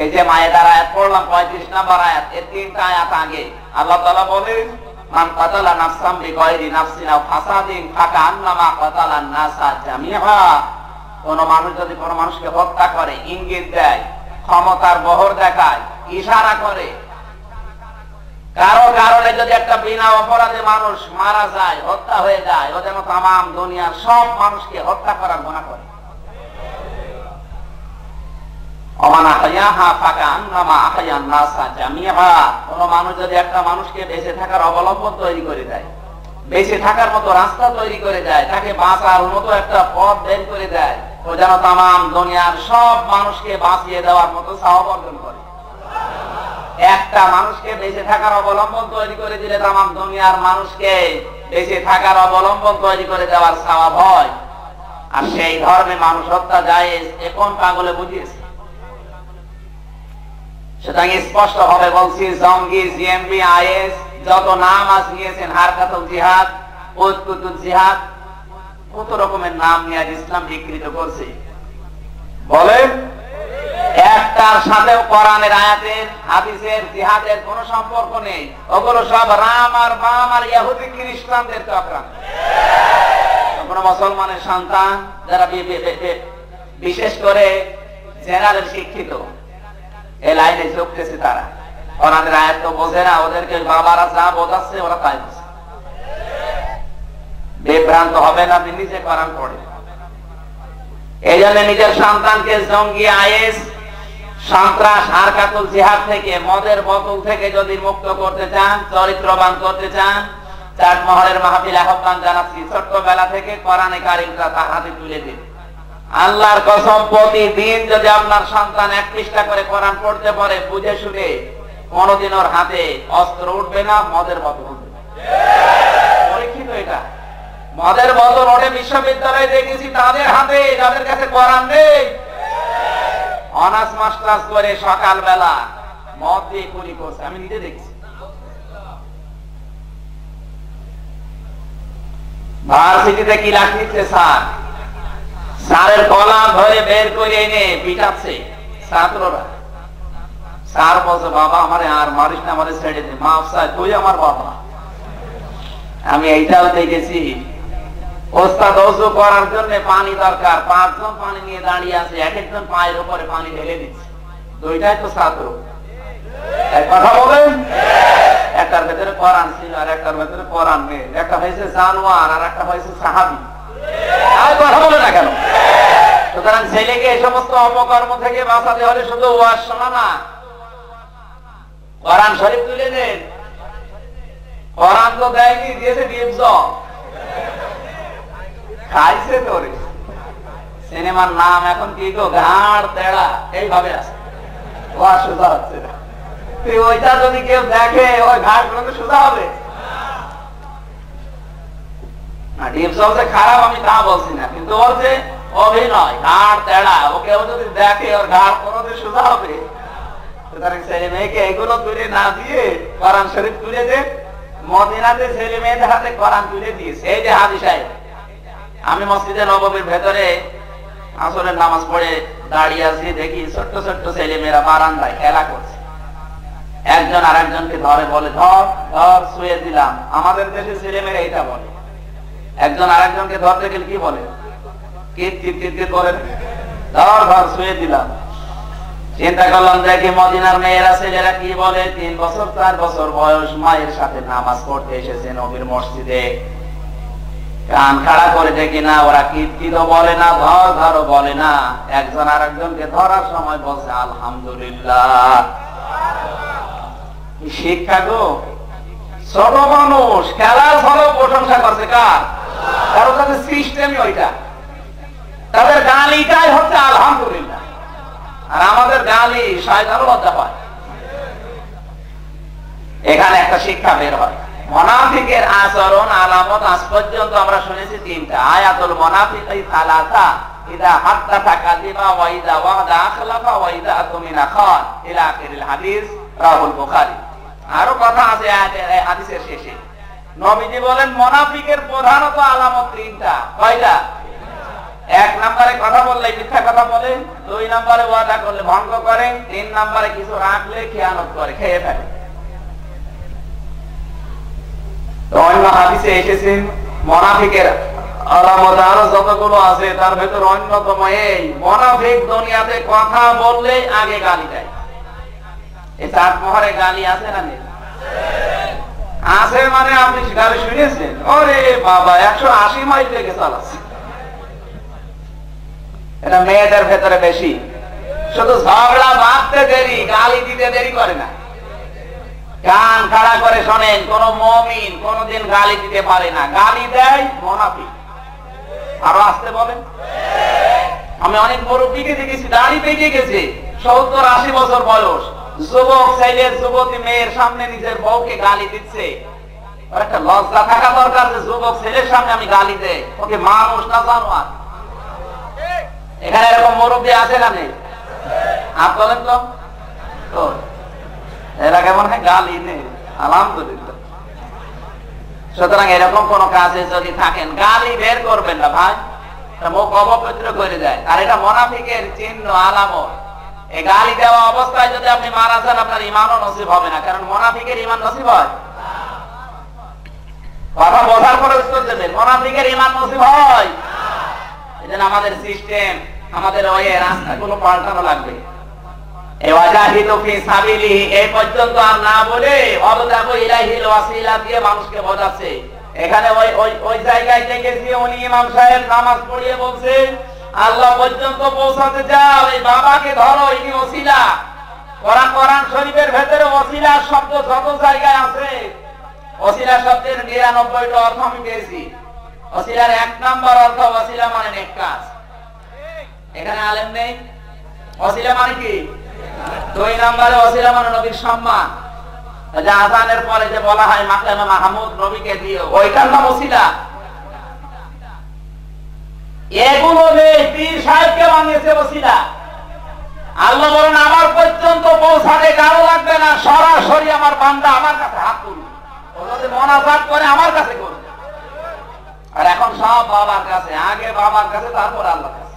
এই যে মায়েদার আয়াত পড়লাম 35 নাম্বার আয়াত, এর 3টা আয়াত আগে আল্লাহ তাআলা বলেন, মান কাতালা নাফসাম বিগাইরি নাফসিন আও ফাসাদিন ফাকান্নামা কাতালান নাসা জামিআ। কোন মানুষ যদি কোন মানুষকে হত্যা করে, ইঙ্গিত দেয়, ক্ষমতার বহর দেখায়, ইশারা করে, কারো কারণে যদি একটা বিনা অপরাধে মানুষ মারা যায়, হত্যা হয়ে যায়, ও যেন তামাম দুনিয়ার সব মানুষকে হত্যা করার গুনাহ করে। কোন মানুষ যদি একটা মানুষকে বেঁচে থাকার অবলম্বন তৈরি করে দেয়, বেঁচে থাকার মতো রাস্তা তৈরি করে দেয়, তাকে বাঁচার মতো একটা পথ বের করে দেয়, ও যেন তামাম দুনিয়ার সব মানুষকে বাঁচিয়ে দেওয়ার মতো সওয়াব অর্জন করে। একটা মানুষকে বেঁচে থাকার অবলম্বন তৈরি করে দিলে তামাম দুনিয়ার মানুষকে বেঁচে থাকার অবলম্বন তৈরি করে দেওয়ার সওয়াব হয়। আর সেই ধর্মে মানুষ হত্যা জায়েজ, এখন পাগলে বুঝিয়েছে। সুতরাং স্পষ্ট ভাবে বলছি, জঙ্গি, জিএমবি, আইএস যত নাম আজ নিয়েছেন, হারকাতুল জিহাদ, উৎকুতুল জিহাদ, কত রকমের নাম নিয়ে ইসলাম বিকৃত করছে। বলেন, একটার সাথে কোরআনের আয়াতের, হাদিসের, জিহাদের কোন সম্পর্ক নেই। ওগুলো সব রাম আর বাম আর ইহুদি খ্রিস্টানদের চক্রান্ত। কোন মুসলমানের সন্তান যারা বিশেষ করে জেনারেল শিক্ষিত, এই লাইনে চলতেছে, তারা কোরআনের আয়াত তো বোঝে না, ওদেরকে বাবারা যা বোঝাচ্ছে ওরা তাই বোঝে। বিভ্রান্ত হবে না, আপনি নিজে কোরআন পড়ে। এই জন্য নিজের সন্তানকে জঙ্গি, আইএস, সন্ত্রাস, হারকাতুল জিহাদ থেকে, মদের বোতল থেকে যদি মুক্ত করতে চান, চরিত্রবান করতে চান, চাটমোহরের মাহফিল আহ্বান জানাচ্ছি, ছোট্টবেলা থেকে কোরআনে কারিমটা তার হাতে তুলে দিন। আল্লাহর কসম, প্রতিদিন যদি আপনার সন্তান 1 পৃষ্ঠা করে কোরআন পড়তে পারে বুঝে শুনে, কোনদিন ওর হাতে অস্ত্র উঠবে না, মদের বোতল উঠবে না। পরীক্ষিত এটা। মদের বোতল ওঠে বিশ্ববিদ্যালয়ে দেখেছি তাদের হাতে, যাদের কাছে কোরআন নেই। অনার্স মাস্টার্স করে সকালবেলা মদ দিয়ে কুলি করছে, আমি নিজে দেখছি। ভার্সিটিতে কি লাগছে, স্যারের গলা ধরে বের করে এনে পিটাচ্ছে ছাত্ররা। স্যার বলছে, বাবা আমারে আর মারিস না, আমারে ছেড়ে দে, মাফ চাই, তুই আমার বাবা। আমি এইটাও দেখেছি, ওস্তাদ ওযু করার জন্য পানি দরকার, 5 জন পানি নিয়ে দাঁড়িয়ে আছে, এক একজন পায়ের উপরে পানি ঢেলে দিচ্ছে। দুইটাই তো ছাত্র। এক কথা বলেন, একটার ভেতরে কোরআন ছিল আর একটার ভেতরে কোরআন নেই। একটা হয়েছে জানোয়ার আর একটা হয়েছে সাহাবী। আর কথা বলে না কেন? সুতরাং ছেলেকে এই সমস্ত অপকর্ম থেকে বাঁচাতে হলে শুধু ওয়াজ শোনা না, কোরআন শরীফ তুলে দেন। কোরআন তো দেয়নি, দিয়েছে ডিপস, খাইছে তোরে। সিনেমার নাম এখন কি গো, ঘাড় তেড়া, এইভাবে আছে, ওয়াজ সোজা হচ্ছে না। ওইটা যদি কেউ দেখে, ওই ঘাড় গুলো তো সোজা হবে না। ডিপস হচ্ছে খারাপ, আমি তা বলছি না, কিন্তু বলছে অভিনয়, ঘাড় তেড়া, ওকে যদি দেখে ওর ঘাড় কোনোদিন সোজা হবে। সুতরাং ছেলে মেয়েকে এগুলো তুলে না দিয়ে কোরআন শরীফ তুলে দে। মদিনাতে ছেলে মেয়েদের হাতে কোরআন তুলে দিয়েছে। এই যে হাজী সাহেব, আমি মসজিদে নববীর ভেতরে আসরের নামাজ পড়ে দাঁড়িয়ে আছি, দেখি ছোট্ট ছোট্ট ছেলে মেয়েরা বারান্দায় খেলা করছে। একজন আর একজনকে ধরে বলে, ধর ধর, শুয়ে দিলাম। আমাদের দেশে ছেলে মেয়েরা এটা বলে। একজন আর একজনকে ধরতে গেলে কি বলে, কিট কিট কিট কিট বলেন, ধর ধর, শুয়ে দিলাম। চিন্তা করলাম, দেখি মদিনার মেয়েরা ছেলেরা কি বলে। 3 বছর 4 বছর বয়স, মায়ের সাথে নামাজ পড়তে এসেছে নবীর মসজিদে। কান খাড়া করে দেখি না, ওরা কিট বলে না, ধর ধর বলে না। একজন আর একজনকে ধরার সময় বলছে আলহামদুলিল্লাহ। শিক্ষা গো, ছোট মানুষ খেলার ফলেও প্রশংসা করছে কার? কারণ তাদের সিস্টেমই ওইটা, তাদের গালিটাই হচ্ছে আলহামদুলিল্লাহ। আর আমাদের গালি শয়তানও লজ্জা পায়। এখানে একটা শিক্ষা বের হয়। মুনাফিকের আচরণ আলামত আজ পর্যন্ত আমরা শুনেছি 3টা। আয়াতুল মুনাফিকি সালাসা, ইদা হাদাসা কাযিবা ওয়া ইদা ওয়াদা আখলাফা ওয়া ইদা আতুমিনা খান, ইলা আখিরিল হাদিস, রাহুল বুখারী। আরো কথা আছে হাদিসের শেষে। নবীজি বলেন মুনাফিকের প্রধানত আলামত 3টা। কয়টা? 1 নম্বরে কথা বললে মিথ্যা কথা বলে, 2 নম্বরে ওয়াদা করলে ভঙ্গ করে, 3 নম্বরে কিছু রাখলে খেয়ানত করে, খেয়ে ফেলে। অন্য হাদিসে এসেছে মুনাফিকের আলামত আরো যতগুলো আছে, তার ভেতর অন্যতম এই, মুনাফিক দুনিয়াতে কথা বললে আগে গালি দেয়। এই চাটমোহরে গালি আছে না নেই? আছে মানে আপনি গাড়ি শুনেছেন? ওরে বাবা, 180 মাইল লেগে চালাচ্ছে। এটা মেয়েদের ভেতরে বেশি, শুধু ঝগড়া বাঁধতে দেরি, গালি দিতে দেরি করে না। কান খাড়া করে শোনেন, কোন মুমিন কোনদিন গালি দিতে পারে না, গালি দেয় মুনাফিক। আরো আসতে বলেন। আমি অনেক মুরব্বীকে দেখেছি, দাড়ি পেকে গেছে, 70-80 বছর বয়স, যুবক ছেলের যুবতী মেয়ের সামনে নিজের বউকে গালি দিচ্ছে। একটা লজ্জা থাকা দরকার যে যুবক ছেলের সামনে আমি গালি দেই, ওকে মানুষ না জানোয়ার। এখানে এরকম মুরব্বী আছে না নেই? আপ বলেন তো, এরা কেমন হয় গালি নেই? আলহামদুলিল্লাহ। সুতরাং এরকম কোন কাজে যদি থাকেন, গালি বের করবেন না ভাই, মুখ অপবিত্র করে যায়। আর এটা মুনাফিকের চিহ্ন, আলামত। এই গালি দেওয়া অবস্থায় যদি আপনি মারা যান, আপনার ইমানও নসিব হবে না, কারণ মুনাফিকের ইমান নসিব হয়। কথা বোঝার পরে উত্তর দেবেন, মুনাফিকের ইমান নসিব হয়। এজন্য আমাদের সিস্টেম, আমাদের ওই রাস্তাগুলো পাল্টানো লাগবে। এই পর্যন্ত আর না বলে অবদাবু ইলাহিল ওয়াসিলা দিয়ে মানুষকে বোঝাচ্ছে। এখানে ওই জায়গায় দেখেছি উনি ইমাম সাহেব নামাজ পড়িয়ে বলছে, আল্লাহ পর্যন্ত পৌঁছাতে যাও, এই বাবাকে ধরো, ইনি ওসিলা। কোরআন শরীফের ভেতরে ওসিলা শব্দ যত জায়গায় আছে, ওসিলা শব্দের 99টা অর্থ আমি পেয়েছি। ওসিলার 1 নম্বর অর্থ ওসিলা মানে নেক কাজ। এখানে আলেম নেই। ওসিলা মানে কি? 2 নম্বরে ওসিলা মানে নবীর সম্মান। যে আযানের পরে যে বলা হয় মাকামে মাহমুদ নবীকে দিও, ওইটার নাম ওসিলা। এগুলো নেই, পীর সাহেবকে বানিয়েছে ওসিলা। আল্লাহ বলেন আমার পর্যন্ত পৌঁছাতে কারো লাগবে না, সরাসরি আমার বান্দা আমার কাছে হাত তুলবে, ও যদি মুনাজাত করে আমার কাছে করবে। আর এখন সব বাবার কাছে, আগে বাবার কাছে, তারপর আল্লাহর কাছে।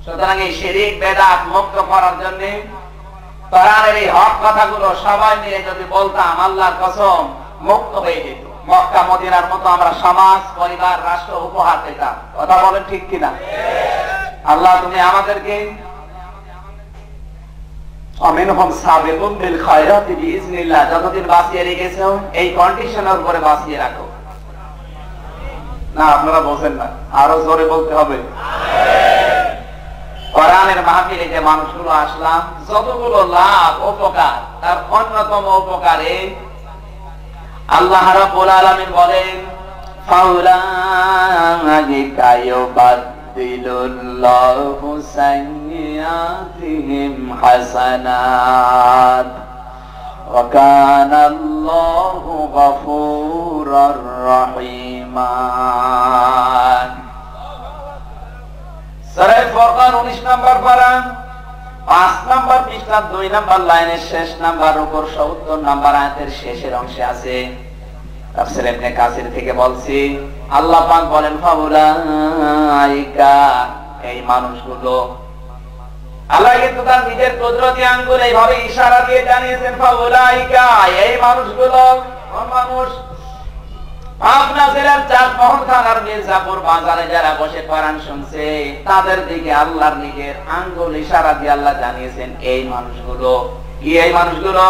সুতরাং এই শিরক বেদাত মুক্ত করার জন্য কোরআনের এই হক কথাগুলো সবাই মিলে যদি বলতাম, আল্লাহর কসম মুক্ত হয়ে যেত। মক্কা মদিনার মতো আমরা সমাজ, পরিবার, রাষ্ট্র উপহার পেতাম। কথা বলেন ঠিক কিনা? আল্লাহ তুমি আমাদেরকে আমিনহুম সাবিকুন বিল খায়রাতি বিইজনিল্লাহ যতদিন বাঁচিয়ে রেখেছো, এই কন্ডিশনের উপরে বাঁচিয়ে রাখো। না আপনারা বলছেন না, আরো জোরে বলতে হবে। কোরআনের মাহফিলে যে মানুষগুলো আসলাম, যতগুলো লাভ উপকার, তার অন্যতম উপকারে আল্লাহ রাব্বুল আলামিন বলেন, ফাউলাইকা ইউবাদদিলুল্লাহু সাইয়্যাতিহিম হাসানাত ওয়া কানাল্লাহু গফুরুর রহিমা। সূরা ফুরকান 19 নম্বর পারা, 5 নম্বর পৃষ্ঠা, 2 নম্বর লাইনের শেষ নাম্বার উপর 70 নম্বর আয়াতের শেষের অংশে আছে। তাফসীর ইবনে কাসির থেকে বলছি, আল্লাহ পাক বলেন ফাউলাইকা, এই মানুষগুলো। আল্লাহ কিন্তু তার নিজের কুদরতি আঙ্গুল এইভাবে ইশারা দিয়ে জানিয়েছেন, ফাউলাইকা, এই মানুষগুলো। কোন মানুষ? পাবনা জেলার চাঁদমোহন থানার মির্জাপুর বাজারে যারা বসে কোরআন শুনছে, তাদের দিকে আল্লাহর নিজের আঙ্গুল ইশারা দিয়ে আল্লাহ জানিয়েছেন, এই মানুষগুলো। কি এই মানুষগুলো?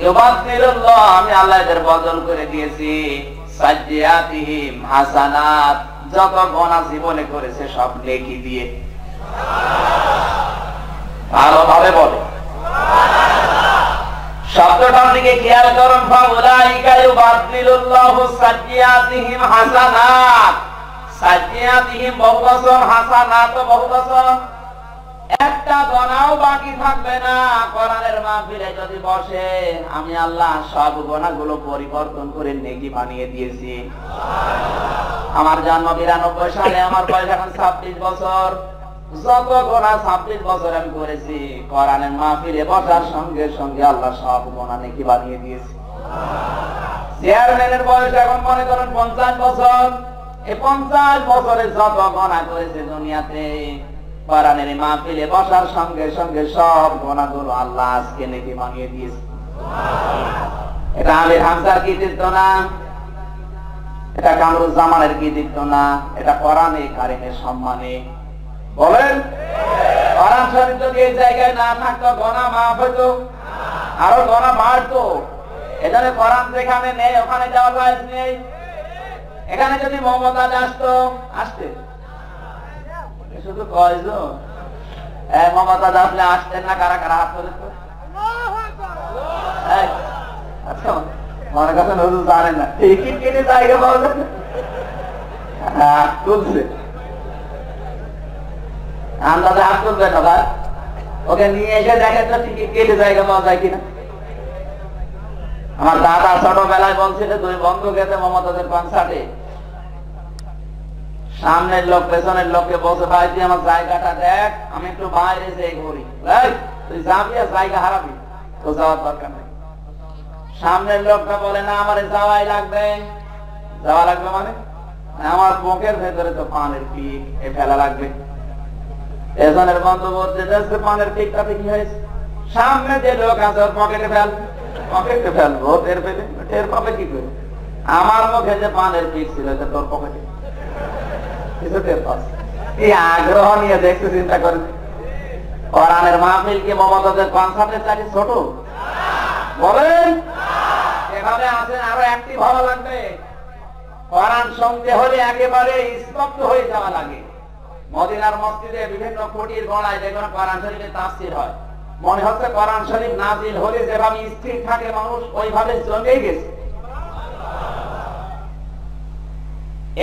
ইউবাদদিলুল্লাহ, আমি আল্লাহ এদের বদল করে দিয়েছি, সাইয়্যাতিহিম হাসানাত, যত গুনাহ জীবনে করেছে সব নেকি দিয়ে। ভালোভাবে বলে শব্দটার দিকে খেয়াল করুন, ফাউলাইকা ইউবাদদিলুল্লাহু সাইয়্যাতিহিম হাসানাত। সাইয়্যাতিহিম বহুবচন, হাসানাত বহুবচন। একটা গুনাহও বাকি থাকবে না। কোরআনের মাহফিলে যদি বসে, আমি আল্লাহ সব গুনাহগুলো পরিবর্তন করে নেকি বানিয়ে দিয়েছি। আমার জন্ম 92 সালে, আমার বয়স এখন 26 বছর। যত গুনাহ 26 বছর আমি করেছি, কোরআনের মাহফিলে বসার সঙ্গে সঙ্গে আল্লাহ সব গুনাহ নেকি বানিয়ে দিয়েছে। চেয়ারম্যানের বয়স এখন মনে করেন 50 বছর। এই 50 বছরে যত গুনাহ করেছে দুনিয়াতে, কোরআনের মাহফিলে বসার সঙ্গে সঙ্গে সব গুনাহগুলো আল্লাহ আজকে নেকি বানিয়ে দিয়েছে। এটা আমির হামজার কৃতিত্ব না, এটা কামরুজ্জামানের কৃতিত্ব না, এটা কোরআনে কারিমের সম্মানে। বলেন, কোরআন শরীফ যদি এই জায়গায় না থাকতো, গুনাহ মাফ হতো, আরো গুনাহ বাড়তো। এখানে কোরআন যেখানে নেই ওখানে যাওয়া যায় নেই। এখানে যদি মমতাজ আসতো, আসতে শুধু কয়জন মমতাজ আসলে আসতেন না? কারা কারা হাত করে তো? আচ্ছা, মনে করছেন হুজুর জানেন না, টিকিট কিনে জায়গা পাওয়া যায় না। তুলছে আন্দাজে হাত তুলবে না ভাই, ওকে নিয়ে এসে দেখে তো টিকিট কেটে জায়গা পাওয়া যায় কিনা। আমার দাদা ছোটবেলায় বলছিল, তুমি বন্ধ গেছে মমতাজের কনসার্টে, সামনের লোক পেছনের লোককে বলছে, ভাই তুই আমার জায়গাটা দেখ, আমি একটু বাইরে যেয়ে ঘুরি। তুই যাবি আর জায়গা হারাবি, তো যাওয়ার দরকার নেই। সামনের লোকটা বলে, না আমার যাওয়াই লাগবে। যাওয়া লাগবে মানে আমার মুখের ভেতরে তো পানের পিক এ ফেলা লাগবে। পেছনের বন্ধু বলতে যাচ্ছে, পানের পিকটাতে কি হয়েছে? সামনে যে লোক আছে ওর পকেটে ফেলবে। পকেটে ফেলবো, টের পেলে টের পাবে কি করে? আমার মুখে যে পানের পিক ছিল তোর পকেটে কিছু টের পাচ্ছে। এই আগ্রহ নিয়ে দেখতে চিন্তা করে। কোরআনের মাহফিল কি মমতাজের কনসার্টের চাকরি ছোট? বলেন, এভাবে আছেন, আরো অ্যাক্টিভ হওয়া লাগবে। কোরআন শুনতে হলে একেবারে স্তব্ধ হয়ে যাওয়া লাগে। মদিনার মসজিদে বিভিন্ন খুঁটির গড়ায় দেখুন কোরআন শরীফের তাফসীর হয়, মনে হচ্ছে কোরআন শরীফ নাজিল হলে যেভাবে স্থির থাকে মানুষ ওইভাবে জমে গেছে।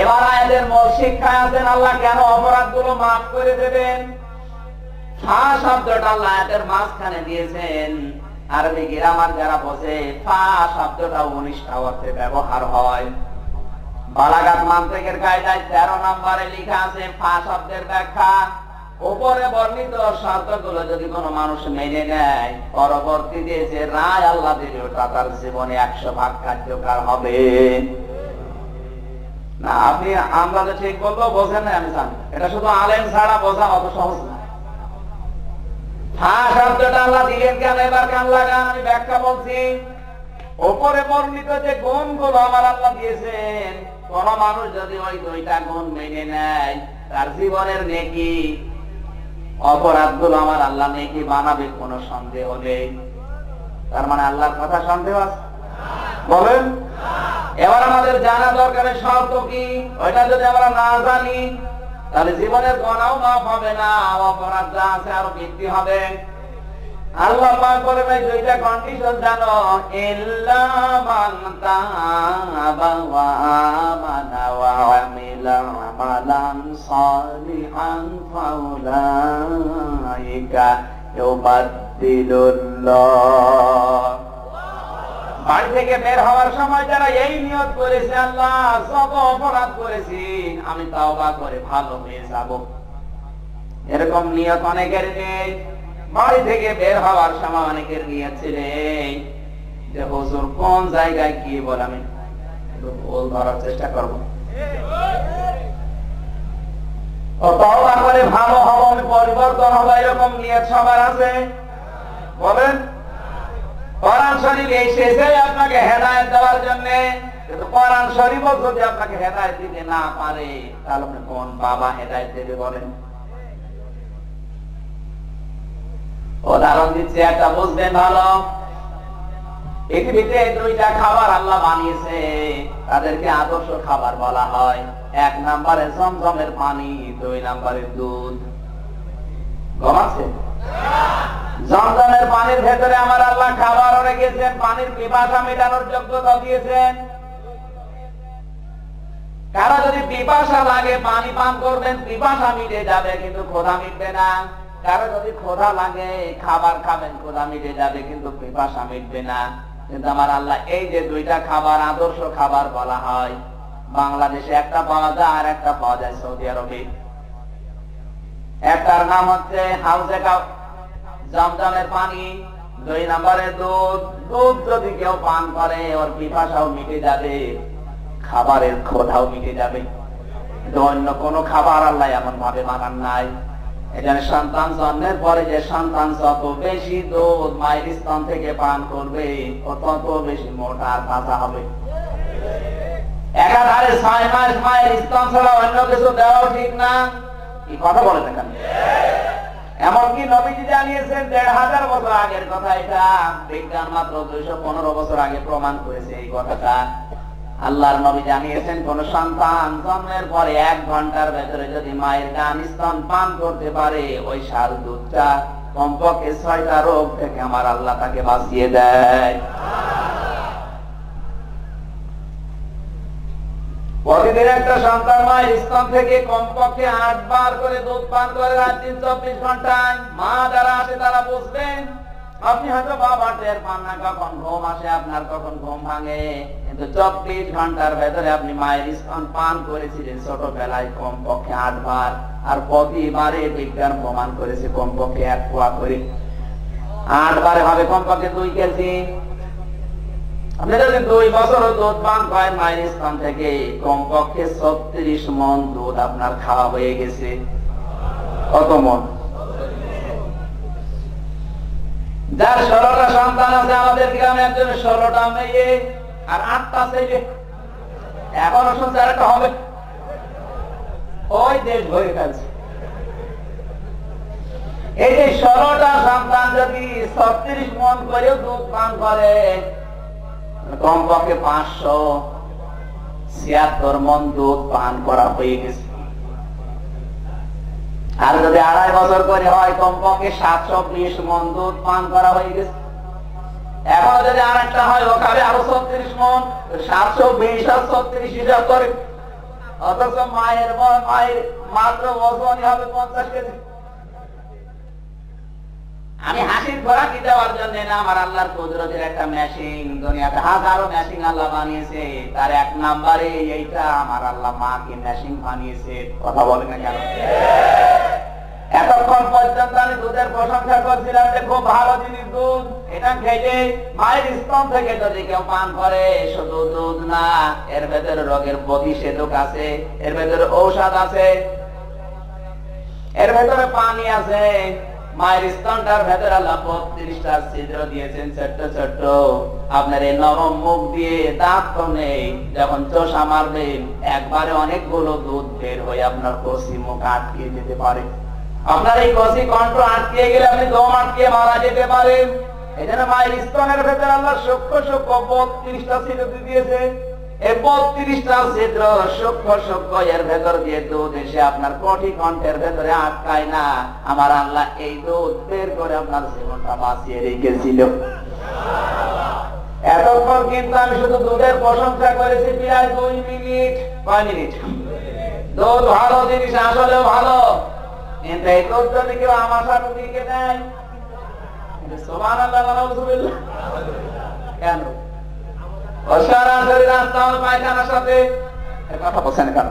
এবার আয়াতের মূল শিক্ষা আছেন, আল্লাহ কেন অপরাধগুলো মাফ করে দেবেন। ফা শব্দটা আল্লাহ আয়াতের মাঝখানে দিয়েছেন। আরবি গ্রামার যারা বোঝে, ফা শব্দটা 19টা অর্থে ব্যবহার হয়। বালাগাত মান্তিকের কায়দায় 13 নম্বরে লেখা আছে ফা শব্দের ব্যাখ্যা। উপরে বর্ণিত শর্তগুলো যদি কোনো মানুষ মেনে নেয়, পরবর্তীতে যে রায় আল্লাহ দিবে ওটা তার জীবনে 100% কার্যকর হবে। না আপনি আমরা যে ঠিক বলবো বোঝেন না, আমি জানি, এটা শুধু আলেম ছাড়া বোঝা অত সহজ না। ফা শব্দটা আল্লাহ দিলেন কেন, এবার কান লাগান, আমি ব্যাখ্যা বলছি। উপরে বর্ণিত যে গুণগুলো আমার আল্লাহ দিয়েছেন, কোন মানুষ যদি ওই 2টা গুণ মেনে নেয়, তার জীবনের নেকি অপরাধগুলো আমার আল্লাহ নেকি বানাবে, কোনো সন্দেহ নেই। তার মানে আল্লাহর কথা সন্দেহ আছে? বলেন। এবার আমাদের জানা দরকারের শর্ত কি, ওইটা যদি আমরা না জানি তাহলে জীবনের গুনাহও মাফ হবে না, অপরাধ যা আছে আরো বৃদ্ধি হবে। আল্লাহ পাক বলেন এই 2টা কন্ডিশন জানো, ইল্লা মান তাবা ওয়া আমানা ওয়া আমিলা আমালান সালিহান ফাউলাইকা ইউবাদদিলুল্লাহ। বাড়ি থেকে বের হওয়ার সময় যারা এই নিয়ত করেছে, আল্লাহ যত অপরাধ করেছি আমি তাওবা করে ভালো হয়ে যাব, এরকম নিয়ত অনেকের নেই। বাড়ি থেকে বের হওয়ার সময় অনেকের নিয়ত ছিল যে হুজুর কোন জায়গায় কি বলে আমি ভুল ধরার চেষ্টা করব, তাওবা করে ভালো হব, আমি পরিবর্তন হব, এরকম নিয়ত সবার আছে? বলেন। কোরআন শরীফ এই শেষে আপনাকে হেদায়েত দেওয়ার জন্য, কিন্তু কোরআন শরীফ যদি আপনাকে হেদায়েত দিতে না পারে তাহলে আপনি কোন বাবা হেদায়েত দেবে বলেন? উদাহরণ দিচ্ছি, একটা বুঝবেন ভালো। পৃথিবীতে 2টা খাবার আল্লাহ বানিয়েছে, তাদেরকে আদর্শ খাবার বলা হয়। 1 নম্বরে জমজমের পানি, 2 নম্বরে দুধ। গম আছে? জমজমের পানির ভেতরে আমার আল্লাহ খাবার রেখেছেন, পানির পিপাসা মেটানোর যোগ্যতা দিয়েছেন। কারো যদি পিপাসা লাগে পানি পান করবেন, পিপাসা মিটে যাবে, কিন্তু ক্ষুধা মিটবে না। কারো যদি ক্ষুধা লাগে খাবার খাবেন, ক্ষুধা মিটে যাবে, কিন্তু পিপাসা মিটবে না। কিন্তু আমার আল্লাহ এই যে 2টা খাবার আদর্শ খাবার বলা হয়, বাংলাদেশে একটা পাওয়া যায় আর একটা পাওয়া যায় সৌদি আরবে। একটার নাম হচ্ছে হাউজে জমজমের পানি, 2 নম্বরে দুধ। দুধ যদি কেউ পান করে ওর পিপাসাও মিটে যাবে, খাবারের ক্ষুধাও মিটে যাবে। অন্য কোন খাবার আল্লাহ এমন ভাবে বানান নাই। এখানে সন্তান জন্মের পরে যে সন্তান যত বেশি দুধ মায়ের স্তন থেকে পান করবে ও তত বেশি মোটা আর তাজা হবে। একাধারে 6 মাস মায়ের স্তন ছাড়া অন্য কিছু দেওয়াও ঠিক না। কি কথা বলেন এখানে? এমনকি নবীজি জানিয়েছেন ১৫০০ বছর আগের কথা। এটা বিজ্ঞান মাত্র ২১৫ বছর আগে প্রমাণ করেছে এই কথাটা। আল্লাহর নবী জানিয়েছেন, কোন সন্তান জন্মের পরে ১ ঘন্টার ভেতরে যদি মায়ের গান স্তন পান করতে পারে, ওই শাল দুধটা কমপক্ষে ৬টা রোগ থেকে আমার আল্লাহ তাকে বাঁচিয়ে দেয়। প্রতিদিন একটা সন্তান মায়ের স্তন থেকে কমপক্ষে ৮ বার করে দুধ পান করে, রাত দিন ২৪ ঘন্টায়। মা যারা আছে তারা বুঝবেন। আপনি হয়তো বাবা টের পান না কখন ঘুম আসে আপনার, কখন ঘুম ভাঙে, কিন্তু ২৪ ঘন্টার ভেতরে আপনি মায়ের স্তন পান করেছিলেন ছোটবেলায় কমপক্ষে ৮ বার। আর প্রতিবারে বিজ্ঞান প্রমাণ করেছে কমপক্ষে ১ পোয়া করে। ৮ বারে হবে কমপক্ষে ২ কেজি। আপনি যদি ২ বছর দুধ পান করেন মায়ের স্তন থেকে, কমপক্ষে ৩৬ মণ দুধ আপনার খাওয়া হয়ে গেছে। কত মণ? যার ১৬টা সন্তান আছে আমাদের গ্রামে, একজন ১৬টা মেয়ে আর ৮টা ছেলে, এখনো শুনছে আরেকটা হবে। ওই দেশ ভরে ফেলছে। এই যে ১৬টা সন্তান যদি ৩৬ মণ করেও দুধ পান করে, কমপক্ষে ৫৭৬ মণ দুধ পান করা হয়ে গেছে। আর যদি ২.৫ বছর করে হয়, কমপক্ষে ৭২০ মণ দুধ পান করা হয়ে গেছে। এখন যদি আরেকটা হয়, ও খাবে আরো ৩৬ মণ, ৭২০ আর ৩৬ হিসাব করে। অথচ মায়ের মাত্র ওজনই হবে ৫০ কেজি। আমি হাসির খোরাকি দেওয়ার জন্য না, আমার আল্লাহর কুদরতের একটা মেশিন। দুনিয়াতে হাজারো মেশিন আল্লাহ বানিয়েছে, তার ১ নম্বরে এইটা আমার আল্লাহ মাকে মেশিন বানিয়েছে। কথা বলে না কেন? এতক্ষণ পর্যন্ত আমি দুধের প্রশংসা করছিলাম যে খুব ভালো জিনিস দুধ। এটা খেলে মায়ের স্তন থেকে যদি কেউ পান করে, শুধু দুধ না, এর ভেতরে রোগের প্রতিষেধক আছে, এর ভেতরে ঔষধ আছে, এর ভেতরে পানি আছে। মায়ের স্তনটার ভেতরে আল্লাহ ৩২টা ছিদ্র দিয়েছেন, ছোট্ট ছোট্ট। আপনার এই নরম মুখ দিয়ে দাঁত তো নেই, যখন চোষা মারবেন একবারে অনেকগুলো দুধ বের হয়ে আপনার কষি মুখ আটকে যেতে পারে। আপনার এই কষি কণ্ঠ আটকে গেলে আপনি দম আটকে মারা যেতে পারেন। এই জন্য মায়ের স্তনের ভেতরে আল্লাহ সূক্ষ্ম সূক্ষ্ম ৩২টা ছিদ্র দিয়েছে। এই ৩২টা ছিদ্র সূক্ষ্ম সূক্ষ্ম, এর ভেতর দিয়ে দুধ এসে আপনার কটি কণ্ঠের ভেতরে আটকায় না। আমার আল্লাহ এই দুধ বের করে আপনার জীবনটা বাঁচিয়ে রেখেছিল। এতক্ষণ কিন্তু আমি শুধু দুধের প্রশংসা করেছি প্রায় ২ মিনিট। কয় মিনিট? দুধ ভালো জিনিস, আসলেও ভালো, কিন্তু এই দুধ যদি কেউ আমার সাথে দিকে দেয়, সুবহানাল্লাহ, আলহামদুলিল্লাহ, কেন সরাসরি রাস্তা পায়খানার সাথে কথা বলছেন কেন?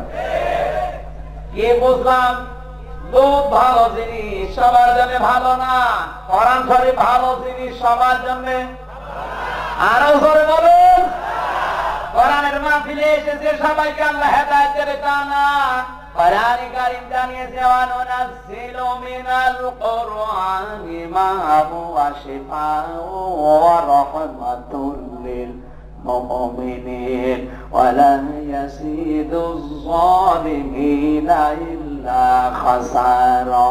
কি বুঝলাম? দুধ ভালো জিনিস, সবার জন্য ভালো না। কোরআন শরীফ ভালো জিনিস, সবার জন্য। আরো জোরে বলুন। কোরআনের মাহফিলে এসেছে সবাইকে আল্লাহ হেদায়েত দেবে তা না। কোরআন কারীম জানিয়েছে, ওয়া নুনাজ্জিলু মিনাল কুরআনি মা হুয়া শিফাa'un ওয়া রাহমাতুল লিল মুমিনিন ওয়া লা ইয়াজিদুজ যালিমিনা ইল্লা খাসারা।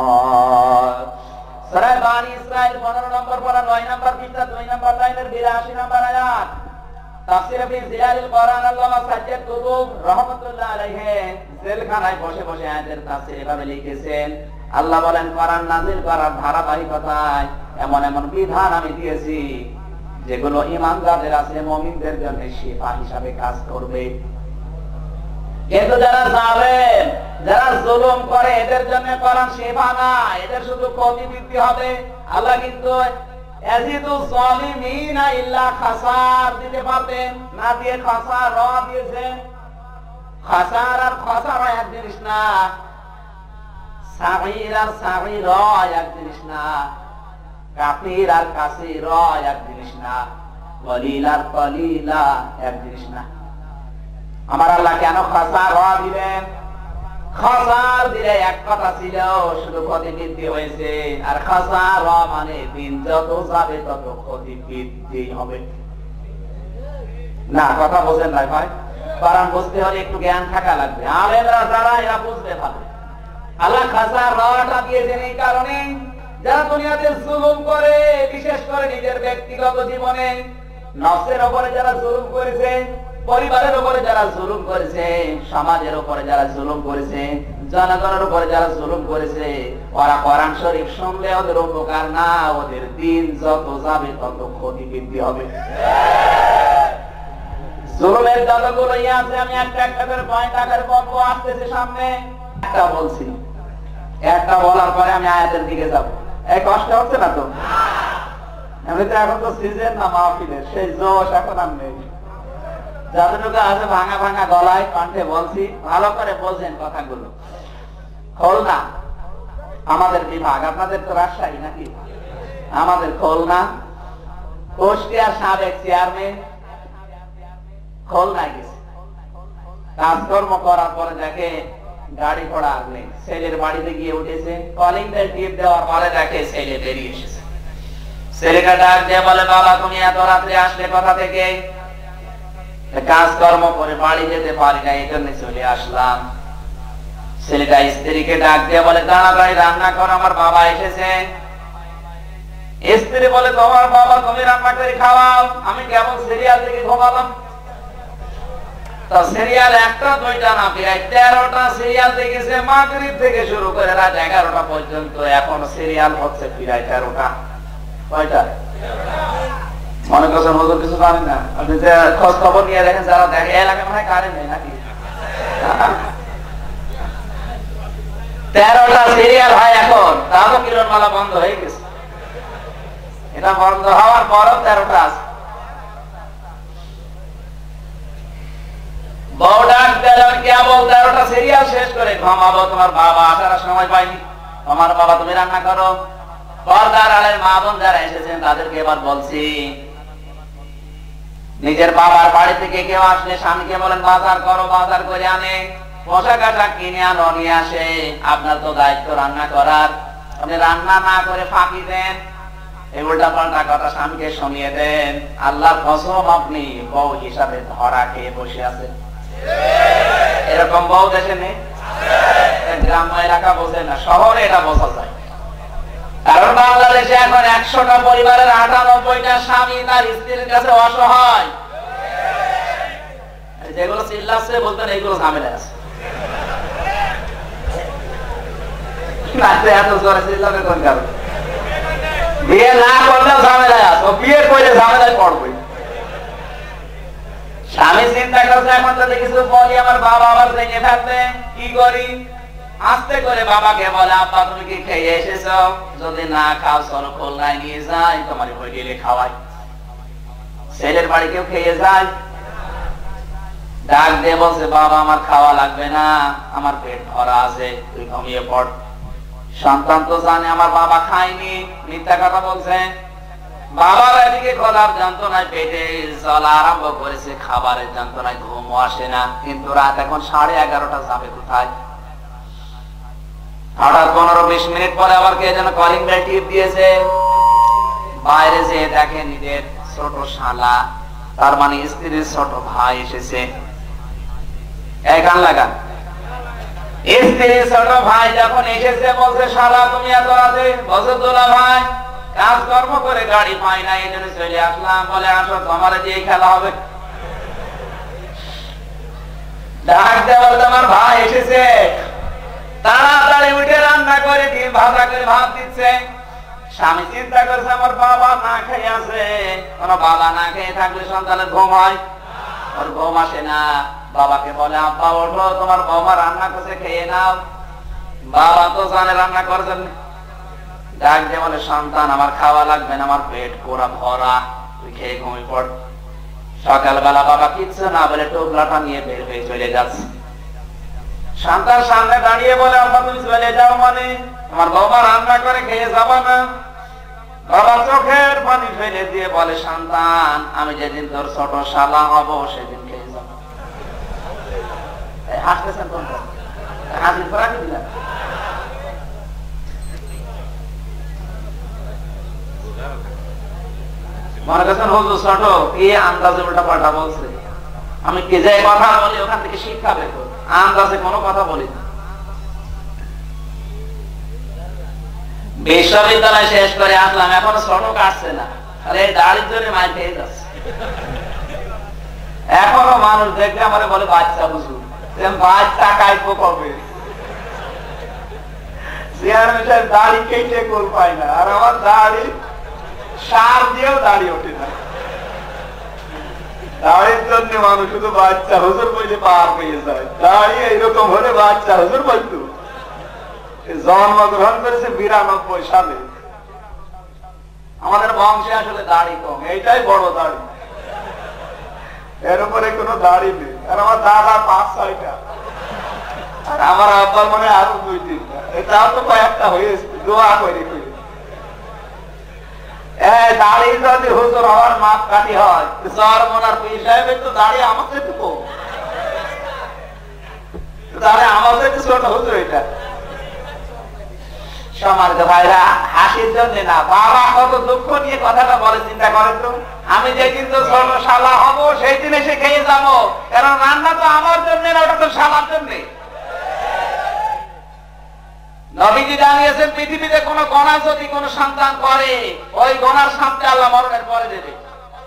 সূরা বানী ইসরাঈল 15 নম্বর পড়া 9 নম্বর পৃষ্ঠা 2 নম্বর লাইনের 82 নম্বর আয়াত। তাফসীর ফি জিলালিল কোরআন আল্লামা সাজ্জাদ কুতুব রাহমাতুল্লাহ আলাইহি জেলখানায় বসে বসে আয়াতের তাফসীর এভাবে লিখেছেন। আল্লাহ বলেন, কোরআন নাযিল করার ধারাবাহিকতায় এমন এমন বিধান আমি দিয়েছি যেগুলো ঈমানদারদের আছে, মুমিনদের জন্য শিফা হিসাবে কাজ করবে। কিন্তু যারা জালেম, যারা জুলুম করে, এদের জন্য কোরআন শিফা না, এদের শুধু ক্ষতি বৃদ্ধি হবে। আল্লাহ কিন্তু ইয়াজিদুজ যালিমিনা ইল্লা খাসার দিতে পারতেন, না দিয়ে খাসার দিয়েছেন। খাসার আর খাসার এক জিনিস না, সাগীর আর সাগীর এক জিনিস না, কাফির আর কাসির এক জিনিস না, কলিল আর কলিলা এক জিনিস না। আমার আল্লাহ কেন খাসার দিলেন? খাসার দিলে এক কথা ছিল, শুধু ক্ষতি বৃদ্ধি হয়েছে। আর খাসার মানে দিন যত যাবে তত ক্ষতি বৃদ্ধি হবে না। কথা বোঝেন না ভাই? কোরআন বুঝতে হলে একটু জ্ঞান থাকা লাগবে। আলেমরা যারা এরা বুঝতে পারবে। আল্লাহ খাসার দিয়েছেন এই কারণে যারা দুনিয়াতে জুলুম করে, বিশেষ করে নিজের ব্যক্তিগত জীবনে নফসের উপরে যারা জুলুম করেছে, পরিবারের উপরে যারা জুলুম করেছে, সমাজের উপরে যারা জুলুম করেছে, জনগণের উপরে যারা জুলুম করেছে, ওরা কোরআন শরীফ শুনলে ওদের উপকার না, ওদের দিন যত যাবে তত ক্ষতি বৃদ্ধি হবে। জুলুমের যতগুলো আছে আমি একটা একটা করে পয়েন্ট আকারে বলবো, আসতেছে সামনে। একটা বলছি, একটা বলার পরে আমি আয়াতের দিকে যাব। এই কষ্ট হচ্ছে না তো? এমনিতে এখন তো সিজন না মাহফিলের, সেই জোশ এখন আর নেই। যতটুকু আছে ভাঙা ভাঙা গলায় কণ্ঠে বলছি, ভালো করে বলছেন কথাগুলো। খুলনা আমাদের বিভাগ, আপনাদের তো রাজশাহী নাকি? আমাদের খুলনা, কুষ্টিয়ার সাবেক চেয়ারম্যান খুলনায় গেছে, কাজকর্ম করার পরে দেখে গাড়ি ঘোড়া আর নেই। ছেলের বাড়িতে গিয়ে উঠেছে, কলিং বেল টিপ দেওয়ার পরে দেখে ছেলে বেরিয়ে এসেছে। ছেলেকে ডাক দিয়ে বলে, বাবা তুমি এত রাত্রে আসলে কোথা থেকে? কাজকর্ম করে বাড়ি যেতে পারি না, এই জন্য চলে আসলাম। ছেলেটা স্ত্রীকে ডাক দিয়ে বলে, তাড়াতাড়ি রান্না করো, আমার বাবা এসেছে। স্ত্রী বলে, তোমার বাবা তুমি রান্না করে খাওয়াও, আমি কেবল সিরিয়াল থেকে ঘুমালাম। সিরিয়াল একটা দুইটা না, প্রায় 13টা সিরিয়াল দেখেছে, মাগরিব থেকে শুরু করে রাত 11টা পর্যন্ত। এখন সিরিয়াল হচ্ছে প্রায় 13টা। কয়টা? মনে করছেন হুজুর কিছু জানেন না? আপনি যে খোঁজ খবর নিয়ে দেখেন, যারা দেখে এলাকা মনে হয় কারেন্ট নেই নাকি? 13টা সিরিয়াল হয় এখন, তাও তো কিরণমালা বন্ধ হয়ে গেছে। এটা বন্ধ হওয়ার পরও 13টা আছে। বউ ডাক দিল, কেবল 13টা সিরিয়াল শেষ করে ঘুমাবো, তোমার বাবা আসার সময় পাইনি, তোমার বাবা তুমি রান্না করো। পর্দার আড়ালে মা বোন যারা এসেছেন তাদেরকে এবার বলছি, নিজের বাবার বাড়ি থেকে কেউ আসলে স্বামীকে বলেন বাজার করো, বাজার করে আনে, পোশাক আশাক কিনে আনো, নিয়ে আসে। আপনার তো দায়িত্ব রান্না করার, আপনি রান্না না করে ফাঁকি দেন, এই উল্টা পাল্টা কথা স্বামীকে শুনিয়ে দেন। আল্লাহর কসম আপনি বউ হিসাবে ধরা খেয়ে বসে আছেন। এরকম বউ দেশে নেই? গ্রাম্য এলাকা বোঝে না, শহরে এটা বোঝা যায়। কারণ বাংলাদেশে এখন 100টা পরিবারের 98টা স্বামী তার স্ত্রীর কাছে অসহায়। যেগুলো চিল্লাচ্ছে বলতেন এইগুলো ঝামেলা আছে। এত জোরে চিল্লাবে কোন কারণে? বিয়ে না করলেও ঝামেলায় আছে, বিয়ে করে ঝামেলায় পড়বে। স্বামী চিন্তা করছে, এখন যদি কিছু বলি আমার বাবা আবার ভেঙে থাকবে, কি করি? আস্তে করে বাবাকে বলে, আব্বা তুমি কি খেয়ে এসেছো? যদি না খাও চলো খুলনায় নিয়ে যাই, তোমার হোটেলে খাওয়াই। ছেলের বাড়ি কেউ খেয়ে যায়? ডাক দিয়ে বলছে, বাবা আমার খাওয়া লাগবে না, আমার পেট ভরা আছে, তুই ঘুমিয়ে পড়। সন্তান তো জানে আমার বাবা খায়নি, মিথ্যা কথা বলছে। বাবার এদিকে গলার যন্ত্রণায় পেটে জ্বলা আরম্ভ করেছে, খাবারের যন্ত্রণায় ঘুমও আসে না। কিন্তু রাত এখন 11:30 যাবে কোথায়? হঠাৎ 15-20 মিনিট পরে আবার কে যেন কলিং বেল টিপ দিয়েছে। বাইরে যেয়ে দেখে নিজের ছোট শালা, তার মানে স্ত্রীর ছোট ভাই এসেছে। এই গান লাগান। স্ত্রীর ছোট ভাই যখন এসেছে বলছে, শালা তুমি এত রাতে? বলছে, দোলা ভাই কাজকর্ম করে গাড়ি পাই না, এই জন্য চলে আসলাম। বলে, আসো তোমার দিয়ে খেলা হবে। ডাক দেওয়ার তোমার ভাই এসেছে, তাড়াতাড়ি উঠে রান্না করে ডিম ভাজা করে ভাত দিচ্ছে। স্বামী চিন্তা করছে, আমার বাবা না খেয়ে আছে। কোন বাবা না খেয়ে থাকলে সন্তানের ঘুম হয়? ওর ঘুম আসে না। বাবাকে বলে, আব্বা ওঠো, তোমার বৌমা রান্না করছে, খেয়ে নাও। বাবা তো জানে রান্না করছেন। ডাক দিয়ে বলে, সন্তান আমার খাওয়া লাগবে না, আমার পেট পুরা ভরা, তুই খেয়ে ঘুমিয়ে পড়। সকালবেলা বাবা কিচ্ছু না বলে টোপলাটা নিয়ে বের হয়ে চলে যাচ্ছে। সন্তান সামনে দাঁড়িয়ে বলে, আব্বা তুমি চলে যাও মানে? আমার বাবা রান্না করে খেয়ে যাবা না? বাবা চোখের পানি ফেলে দিয়ে বলে, সন্তান আমি যেদিন তোর ছোট শালা হব সেদিন খেয়ে যাবো। হাসতেছেন কোনটা? হাসি ফরাকি দিলাম। মনে করছেন হুজুর ছোট, কি আন্দাজে উল্টা পাল্টা বলছে। আমি কি যে কথা বলি ওখান থেকে শিক্ষা বের করি, আন্দাজে কোনো কথা বলি না। বিশ্ববিদ্যালয় শেষ করে আসলাম, এখনো ছোট কাটছে না, আরে দাড়ির জন্য মাই খেয়ে যাচ্ছে। এখনো মানুষ দেখলে আমার বলে বাচ্চা হুজুর, বাচ্চা কাইপো কবে? চেয়ারম্যান সাহেব দাড়ি কেটে কোল পায় না, আর আমার দাড়ি সার দিয়েও দাড়ি ওঠে না। দাড়ির জন্য মানুষ শুধু বাচ্চা হুজুর বলে পার পেয়ে যায়। দাড়ি এইরকম হলে বাচ্চা হুজুর বলতো। জন্মগ্রহণ করেছে 92 সালে। আমাদের বংশে আসলে দাড়ি কম, এইটাই বড় দাড়ি, এর উপরে কোনো দাড়ি নেই। আর আমার দাদা 5-6টা, আর আমার আব্বার মানে আরো 2-3টা, এটাও তো কয়েকটা হয়েছে। দোয়া করে দাড়ি যদি হুজুর হওয়ার মাপ কাটি হয়, চরমনার পীর সাহেবের তো দাড়ি আমাকে তো কম, তাহলে আমাদের তো ছোট হুজুর। এটা সমাজ ভাইরা হাসির জন্য না, বাবা কত দুঃখ নিয়ে কথাটা বলে চিন্তা করেন তো। আমি যেদিন তো ছোট শালা হবো সেই দিন এসে খেয়ে যাবো, কারণ রান্না তো আমার জন্য না, ওটা তো শালার জন্য। নবীজি জানিয়েছেন পৃথিবীতে কোন গণা যদি কোন সন্তান করে, ওই গণার শাস্তি আল্লাহ মরণের পরে দেবে।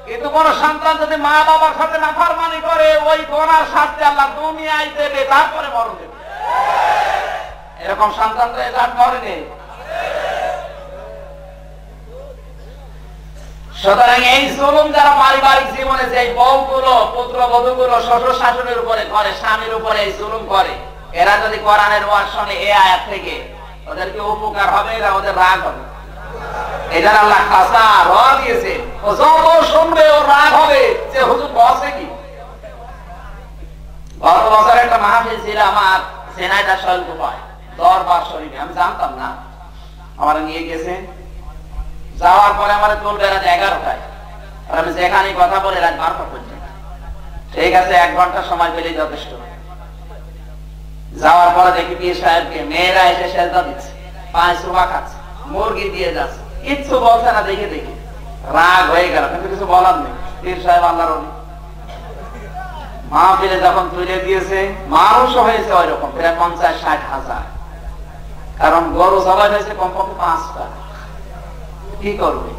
কিন্তু কোন সন্তান যদি মা বাবার সাথে নাফরমানি করে, ওই গণার শাস্তি আল্লাহ দুনিয়ায় দেবে, তারপরে মরণ দেবে। এরকম সন্তান তো এটা মরেনি। সুতরাং এই জুলুম যারা পারিবারিক জীবনে, যে বউগুলো পুত্রবধূগুলো শ্বশুর শাশুড়ির উপরে করে, স্বামীর উপরে এই জুলুম করে, এরা যদি কোরআনের ওয়াজ শুনে এই আয়াত থেকে, ওদেরকে উপকার হবে, এরা ওদের রাগ হবে। এটার আল্লাহ খাসা র দিয়েছে, ও যত শুনবে ওর রাগ হবে যে হুজুর বসে কি। গত বছর একটা মাহফিল ছিল আমার সেনাইদা শৈলকুপায় দরবার শরীফে, আমি জানতাম না, আমার নিয়ে গেছে। যাওয়ার পরে আমার তুলবে রাত 11টায়, আর আমি যেখানে কথা বলে রাত 12টা পর্যন্ত। ঠিক আছে, 1 ঘন্টা সময় পেলেই যথেষ্ট। যাওয়ার পরে দেখি পীর সাহেবকে মেয়েরা এসে সেজদা দিচ্ছে, 5 রুপা খাচ্ছে, মুরগি দিয়ে যাচ্ছে, কিচ্ছু বলছে না। দেখে দেখে রাগ হয়ে গেল, কিন্তু কিছু বলার নেই। পীর সাহেব আল্লাহর ওলি, মাহফিলে যখন তুলে দিয়েছে, মানুষ হয়েছে ওই রকম প্রায় 50-60 হাজার, কারণ গরু জবাই হয়েছে কমপক্ষে 5টা। কি করবে?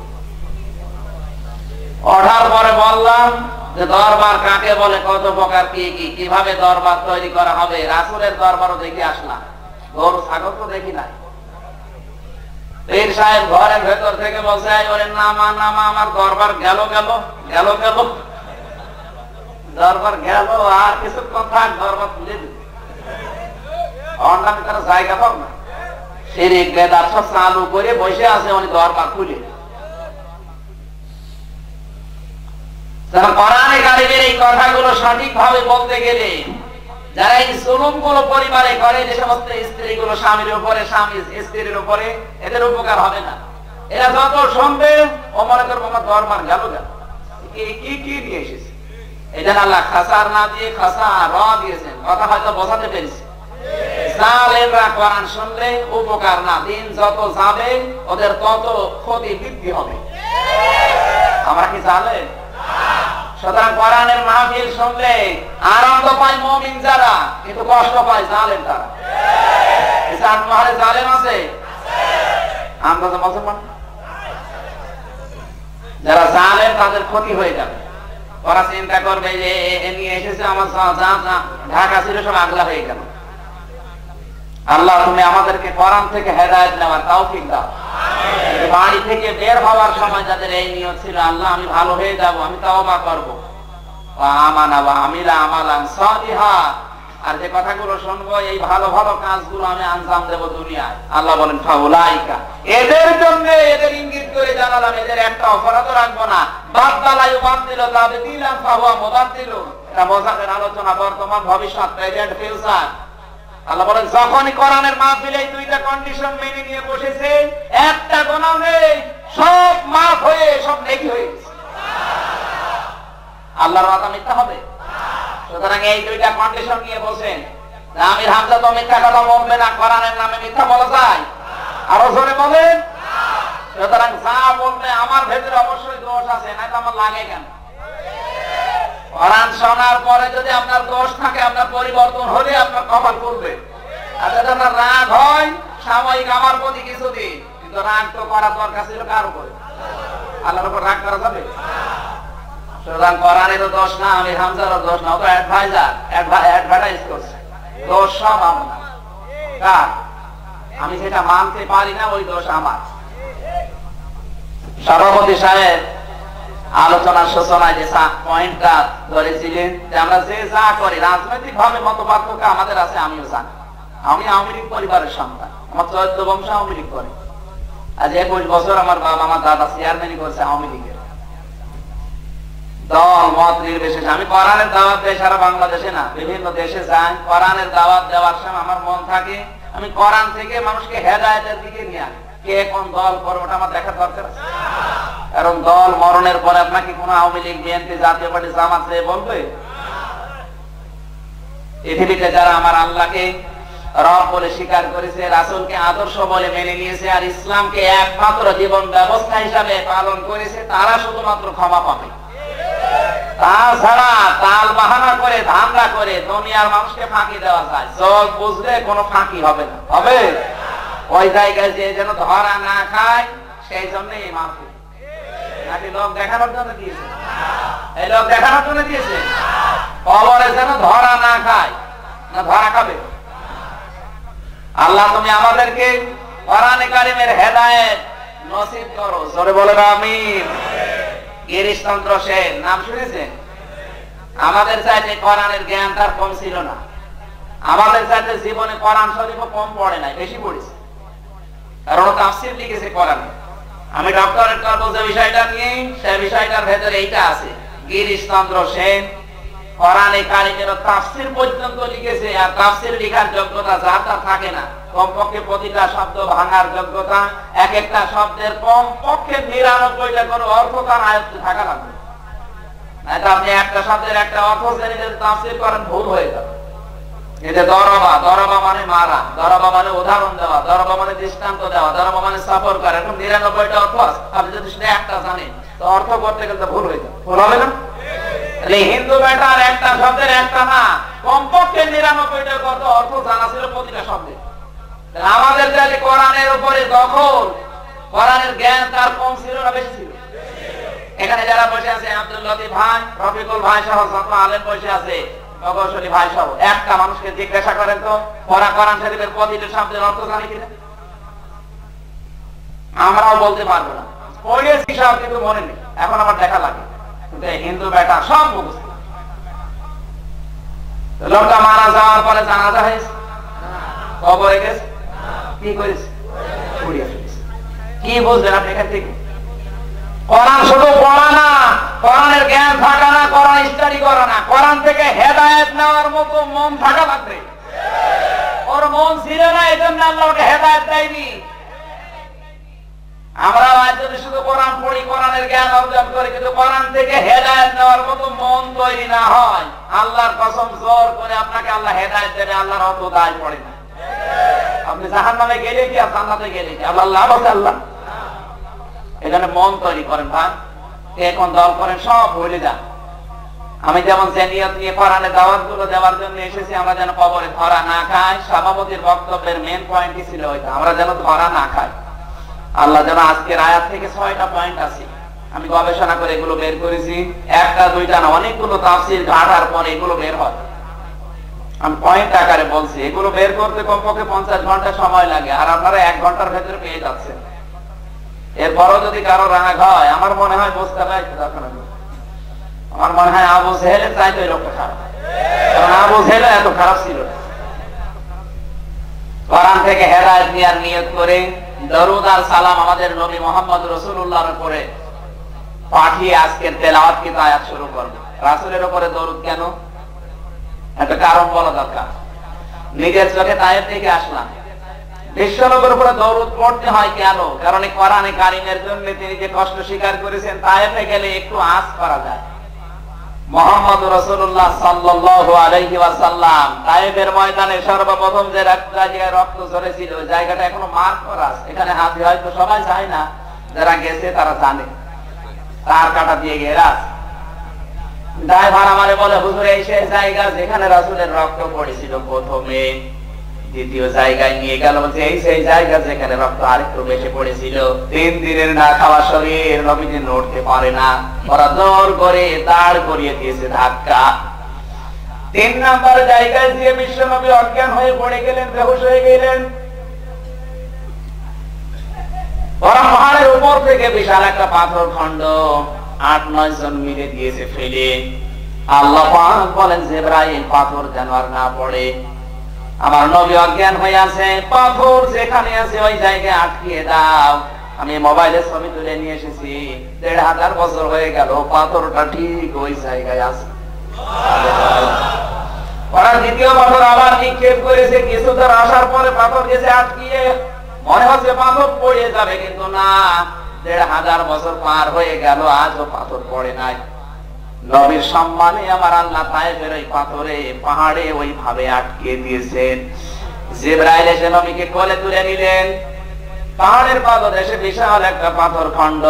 ওঠার পরে বললাম যে দরবার কাকে বলে, কত প্রকার, কি কি, কিভাবে দরবার তৈরি করা হবে। রাসূলের দরবারও দেখে আসলাম, গরু ছাগল তো দেখি নাই। পীর সাহেব ঘরের ভেতর থেকে বলছে, ওরে নামা নামা, আমার দরবার গেল গেল গেল গেল, দরবার গেল, আর কিছুক্ষণ থাক দরবার তুলে দিবে। অন্যান্য তারা জায়গা পাব না, শিরিক বেদাত সব চালু করে বসে আছে, উনি দরবার খুলে। কোরআনে কারিমের এই কথাগুলো সঠিকভাবে বলতে গেলে, যারা এই জুলুম গুলো পরিবারে করে, যে সমস্ত স্ত্রীগুলো স্বামীর উপরে, স্বামী স্ত্রীর উপরে, এদের উপকার হবে না। এরা যত শুনবে ও মনে করবো আমার দরবার গেল গেল, কি কি নিয়ে এসেছে। এই জন্য আল্লাহ খাসার না দিয়ে খাসা র দিয়েছেন। কথা হয়তো বোঝাতে পেরেছি। জালেমরা কোরআন শুনলে উপকার না, দিন যত যাবে ওদের তত ক্ষতি বৃদ্ধি হবে। আমরা কি জালেম? সুতরাং কোরআনের মাহফিল শুনলে আনন্দ পায় মুমিন যারা, কিন্তু কষ্ট পায় জালেম তারা। জালেম আছে আমরা তো মুসলমান, যারা জালেম তাদের ক্ষতি হয়ে যাবে। ওরা চিন্তা করবে যে এ নিয়ে এসেছে আমার ঢাকা ছিল সব আগলা হয়ে গেল। আল্লাহ তুমি আমাদেরকে কোরআন থেকে হেদায়েত নেওয়ার তৌফিক দাও। বাড়ি থেকে বের হওয়ার সময় যাদের এই নিয়ত ছিল, আল্লাহ আমি ভালো হয়ে যাব, আমি তওবা করব, আমানা ওয়া আমিলা আমালান সালিহা, আর যে কথাগুলো শুনবো এই ভালো ভালো কাজগুলো আমি আঞ্জাম দেব দুনিয়ায়। আল্লাহ বলেন ফাউলাইকা, এদের জন্য, এদের ইঙ্গিত করে জানালাম, এদের একটা অপরাধ রাখবো না। বাদদালায়ু বাদদিল তাবদিলান ফাহুয়া মুবাদদিলুন, এটা মোজাকের আলোচনা, বর্তমান ভবিষ্যৎ, প্রেজেন্ট ফিউচার। আল্লাহ বলেন যখনই কোরআনের মাহফিলে এই 2টা কন্ডিশন মেনে নিয়ে বসেছে, একটা গুনাহ নেই, সব মাফ হয়ে সব নেকি হয়ে গেছে। আল্লাহর ওয়াদা মিথ্যা হবে? সুতরাং এই 2টা কন্ডিশন নিয়ে বসেন। আমির হামজা তো মিথ্যা কথা বলবে না, কোরআনের নামে মিথ্যা বলা যায়? আরো জোরে বলেন। সুতরাং যা বলবে আমার ভেতরে অবশ্যই দোষ আছে, না তো আমার লাগে কেন? কোরআন শোনার পরে যদি আপনার দোষ থাকে, আপনার পরিবর্তন হলে আপনার কপাল করবে। আর যদি আপনার রাগ হয় সাময়িক আমার প্রতি কিছুদিন, তো রাগ তো করার দরকার ছিল কার উপরে? আল্লাহর উপর রাগ করা যাবে? সুতরাং কোরআনেরও দোষ না, আমি হামজারও দোষ না, ও তো অ্যাডভার্টাইজ করছে, দোষ সব আমার। কার? আমি যেটা মানতে পারি না ওই দোষ আমার। সভাপতি সাহেব আলোচনার সূচনায় যে পয়েন্টটা ধরেছিলেন যে আমরা যে যা করি রাজনৈতিক ভাবে মত পার্থক্য আমাদের আছে, আমিও জানি। আমি আওয়ামী লীগ পরিবারের সন্তান, আমার 14 বংশ আওয়ামী লীগ করে। আজ 21 বছর আমার বাবা আমার দাদা চেয়ারম্যানই করছে আওয়ামী লীগের। দল মত নির্বিশেষে আমি কোরআনের দাওয়াত দেই সারা বাংলাদেশে না, বিভিন্ন দেশে যাই। কোরআনের দাওয়াত দেওয়ার সময় আমার মন থাকে আমি কোরআন থেকে মানুষকে হেদায়েতের দিকে নিয়ে আসি। কে কোন দল করে ওটা আমার দেখার দরকার আছে? কারণ দল মরণের পরে আপনাকে কোন আওয়ামী লীগ, বিএনপি, জাতীয় পার্টি, জামাত বলবে? পৃথিবীতে যারা আমার আল্লাহকে রব বলে স্বীকার করেছে, রাসূলকে আদর্শ বলে মেনে নিয়েছে, আর ইসলামকে একমাত্র জীবন ব্যবস্থা হিসাবে পালন করেছে, তারা শুধুমাত্র ক্ষমা পাবে। তাছাড়া তাল বাহানা করে ধান্দা করে দুনিয়ার মানুষকে ফাঁকি দেওয়া যায়, চোখ বুঝলে কোনো ফাঁকি হবে না। হবে? ওই জায়গায় যে যেন ধরা না খায় সেই জন্যই মাফি। নাকি লোক দেখানোর জন্য দিয়েছে? এই লোক দেখানোর জন্য দিয়েছে কবরে যেন ধরা না খায়, না ধরা খাবে? আল্লাহ তুমি আমাদেরকে কোরআনে কারিমের হেদায়েত নসিব করো। জোরে বলেন আমিন। গিরিশচন্দ্র সেন নাম শুনেছেন? আমাদের চাইতে কোরআনের জ্ঞান তার কম ছিল না। আমাদের চাইতে জীবনে কোরআন শরীফও কম পড়ে নাই, বেশি পড়েছে। কারণ তাফসীর লিখেছে কোরআনে। আমি ডক্টরেট করব যে বিষয়টা নিয়ে, সেই বিষয়টার ভেতরে এইটা আছে। গিরিশচন্দ্র সেন কোরআনে কারিমের তাফসীর পর্যন্ত লিখেছে। আর তাফসীর লেখার যোগ্যতা যার তার থাকে না। কমপক্ষে প্রতিটা শব্দ ভাঙার যোগ্যতা, এক একটা শব্দের কমপক্ষে ৯৯টা করে অর্থ তার আয়ত্তে থাকা লাগবে। নাইতো আপনি একটা শব্দের একটা অর্থ জেনে যদি তাফসীর করেন ভুল হয়ে যাবে। এই যে দরবা, দরবা মানে মারা, দরবা মানে উদাহরণ দেওয়া, দরবা মানে দৃষ্টান্ত দেওয়া, দরবা মানে সফর করা, এরকম ৯৯টা অর্থ আছে। আপনি যদি শুধু একটা জানেন তো অর্থ করতে গেলে ভুল হয়ে যাবে। ভুল হবে না? হিন্দু বেটার একটা শব্দের একটা না, কমপক্ষে ৯৯টা অর্থ জানা ছিল প্রতিটা শব্দে। আমাদের যাতে কোরআনের উপরে দখল, কোরআনের জ্ঞান তার কম ছিল না বেশি ছিল? এখানে যারা বসে আছে আব্দুল লতিফ ভাই, রফিকুল ভাই সহ যত আলেম বসে আছে, প্রকৌশলী ভাই সহ, একটা মানুষকে জিজ্ঞাসা করেন তো কোরআন শরীফের প্রতিটা শব্দের অর্থ জানে কিনা? আমরাও বলতে পারবো না, পড়েছি সব কিন্তু মনে নেই। এখন আবার দেখা লাগে হিন্দু বেটা সব মুখস্থ। লোকটা মারা যাওয়ার পরে জানাজা হয়েছে, কবরে গেছে, কি করেছে? কি বুঝলেন আপনি এখান থেকে? কোরআন শুধু পড়া না, কোরআনের জ্ঞান থাকা না, কোরআন স্টাডি করা না, কোরআন থেকে হেদায়েত নেওয়ার মতো মন থাকা লাগবে। ওর মন ছিল না, এই জন্য আল্লাহ ওকে হেদায়েত দেয়নি। আমরা আজ যদি শুধু কোরআন পড়ি, কোরআনের জ্ঞান অর্জন করি, কিন্তু কোরআন থেকে হেদায়েত নেওয়ার মতো মন তৈরি না হয়, আল্লাহর কসম জোর করে আপনাকে আল্লাহ হেদায়েত দেবে, আল্লাহর অত দায় পড়ে না। আপনি জাহান্নামে গেলে কি আর জান্নাতে গেলে কি আল্লাহ লাভ আছে? আল্লাহ এখানে মন তৈরি করেন ভাই। কে কোন দল করেন সব ভুলে যান। আমি যেমন নিয়ত নিয়ে কোরআনে দাওয়াত গুলো দেওয়ার জন্য এসেছি, আমরা যেন কবরে ধরা না খাই। সভাপতির বক্তব্যের মেন পয়েন্টই ছিল ওইটা, আমরা যেন ধরা না খাই। আল্লাহ যেন আজকের আয়াত থেকে 6টা পয়েন্ট আছে, আমি গবেষণা করে এগুলো বের করেছি। একটা দুইটা না, অনেকগুলো তাফসীর ঘাটার পরে এগুলো বের হয়। আমি পয়েন্ট আকারে বলছি, এগুলো বের করতে কমপক্ষে 50 ঘন্টা সময় লাগে, আর আপনারা 1 ঘন্টার ভেতরে পেয়ে যাচ্ছেন। এরপরও যদি কারো রাগ হয়, আমার মনে হয় বুঝতে পারছি, আমার মনে হয় আবু জেহেলের চাইতে ওই লোকটা খারাপ। কারণ আবু জেহেল এত খারাপ ছিল না। কোরআন থেকে হেদায়েত নেওয়ার নিয়ত করে দরুদ আর সালাম আমাদের নবী মুহাম্মদ রাসূলুল্লাহর উপরে পাঠিয়ে আজকের তেলাওয়াত কি আয়াত শুরু করব। রাসূলের উপরে দরুদ কেন? একটা কারণ বলা দরকার। নিজের চোখে তায়েফ থেকে আসলাম, বিশ্বনবীর উপরে দরুদ পড়তে হয় কেন? কারণ এই কোরআনে কারিমের জন্য তিনি যে কষ্ট স্বীকার করেছেন, তায়েফে গেলে একটু আঁচ করা যায়। মুহাম্মদ রাসূলুল্লাহ সাল্লাল্লাহু আলাইহি ওয়াসাল্লাম তায়েফের ময়দানে সর্বপ্রথম যে জায়গায় রক্ত ঝরেছিল, ওই জায়গাটা এখনো মার্ক করা আছে। এখানে হাজি হয়তো সবাই যায় না, যারা গেছে তারা জানে, তার কাটা দিয়ে গেরা ড্রাইভার আমারে বলে, হুজুর এই সেই জায়গা যেখানে রাসূলের রক্ত পড়েছিল প্রথমে। দ্বিতীয় জায়গায় নিয়ে গেল, বলছে এই সেই জায়গা যেখানে রক্ত আরেকটু বেশি পড়েছিল। 3 দিনের না খাওয়া শরীর, নবীজি নড়তে পারে না, ওরা জোর করে দাঁড় করিয়ে দিয়েছে ধাক্কা। 3 নাম্বার জায়গায় গিয়ে বিশ্ব নবী অজ্ঞান হয়ে পড়ে গেলেন, বেহুশ হয়ে গেলেন। ওরা পাহাড়ের উপর থেকে বিশাল একটা পাথর খন্ড 8-9 জন মিলে দিয়েছে ফেলে। আল্লাহ পাক বলেন, জিবরাইল পাথর যেন আর না পড়ে। আমার নবী অজ্ঞান হয়ে আছে, পাথর যেখানে আছে ওই জায়গায় আটকিয়ে দাও। আমি মোবাইলে ছবি তুলে নিয়ে এসেছি, 1500 বছর হয়ে গেল, পাথরটা ঠিক ওই জায়গায় আছে। ওরা দ্বিতীয় পাথর আবার নিক্ষেপ করেছে, কিছু দূর আসার পরে পাথর গেছে আটকিয়ে, মনে হচ্ছে পাথর পড়ে যাবে, কিন্তু না, 1500 বছর পার হয়ে গেল, আজও পাথর পড়ে নাই। নবীর সম্মানে আমার আল্লাহ তায়েফের ওই পাথরে পাহাড়ে ওইভাবে আটকে দিয়েছেন। জিবরাইল এসে নবীকে কোলে তুলে নিলেন। পাহাড়ের পাদদেশে বিশাল একটা পাথর খন্ড,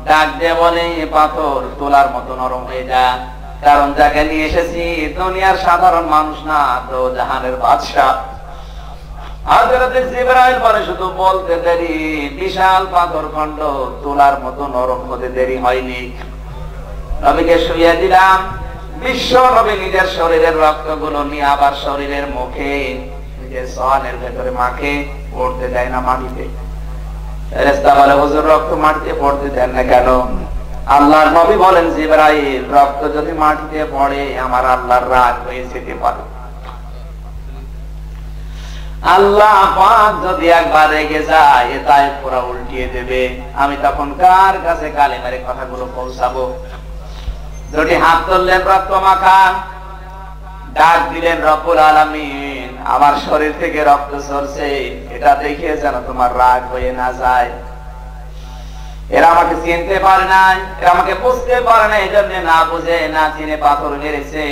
ডাক দিয়ে বলে, পাথর তোলার মতো নরম হয়ে যা, কারণ যাকে নিয়ে এসেছি দুনিয়ার সাধারণ মানুষ না, তো জাহানের বাদশা। হযরত জিবরাইল বলে, শুধু বলতে দেরি, বিশাল পাথর খন্ড তোলার মতো নরম হতে দেরি হয়নি। নবীকে শুইয়ে দিলাম। বিশ্ব নবী নিজের শরীরের রক্তগুলো নিয়ে আবার শরীরের মুখে, নিজের সোয়ালের ভেতরে মাখে, পড়তে দেয় না মাটিতে। ফেরেশতা বলে, হুজুর রক্ত মাটিতে পড়তে দেন না কেন? আল্লাহর নবী বলেন, জিবরাইল, রক্ত যদি মাটিতে পড়ে আমার আল্লাহর রাগ হয়ে যেতে পারে। আল্লাহ পাক যদি একবার রেগে যায়, এ তায়েফ পুরা উল্টিয়ে দেবে। আমি তখন কার কাছে কালেমার কথাগুলো পৌঁছাবো? দুটি হাত তুললেন রক্ত মাখা, ডাক দিলেন, রব্বুল আলামিন, আমার শরীর থেকে রক্ত ঝরছে, এটা দেখে যেন তোমার রাগ হয়ে না যায়। এরা আমাকে চিনতে পারে নাই, এরা আমাকে বুঝতে পারে না, এই জন্য না বুঝে না চিনে পাথর মেরেছে।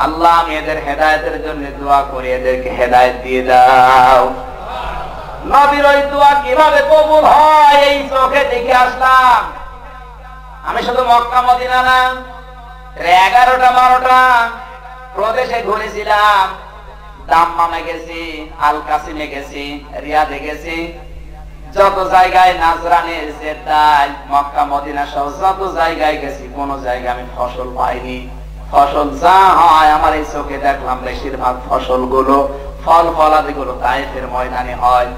আল্লাহ, আমি এদের হেদায়েতের জন্য দোয়া করি, এদেরকে হেদায়েত দিয়ে দাও। নবীর ওই দোয়া কিভাবে কবুল হয় এই চোখে দেখে আসলাম। আমি শুধু মক্কা মদিনা না, 11টা-12টা প্রদেশে ঘুরেছিলাম। দাম্মামে গেছি, আল কাসিমে গেছি, রিয়াদে গেছি, যত জায়গায় নাজরানের জেদ্দায়, মক্কা মদিনা সহ যত জায়গায় গেছি, কোন জায়গায় আমি ফসল পাইনি। ফসল যা হয় আমার এই চোখে দেখলাম, বেশিরভাগ ফসলগুলো, ফল ফলাদি গুলো তায়েফের ময়দানে হয়।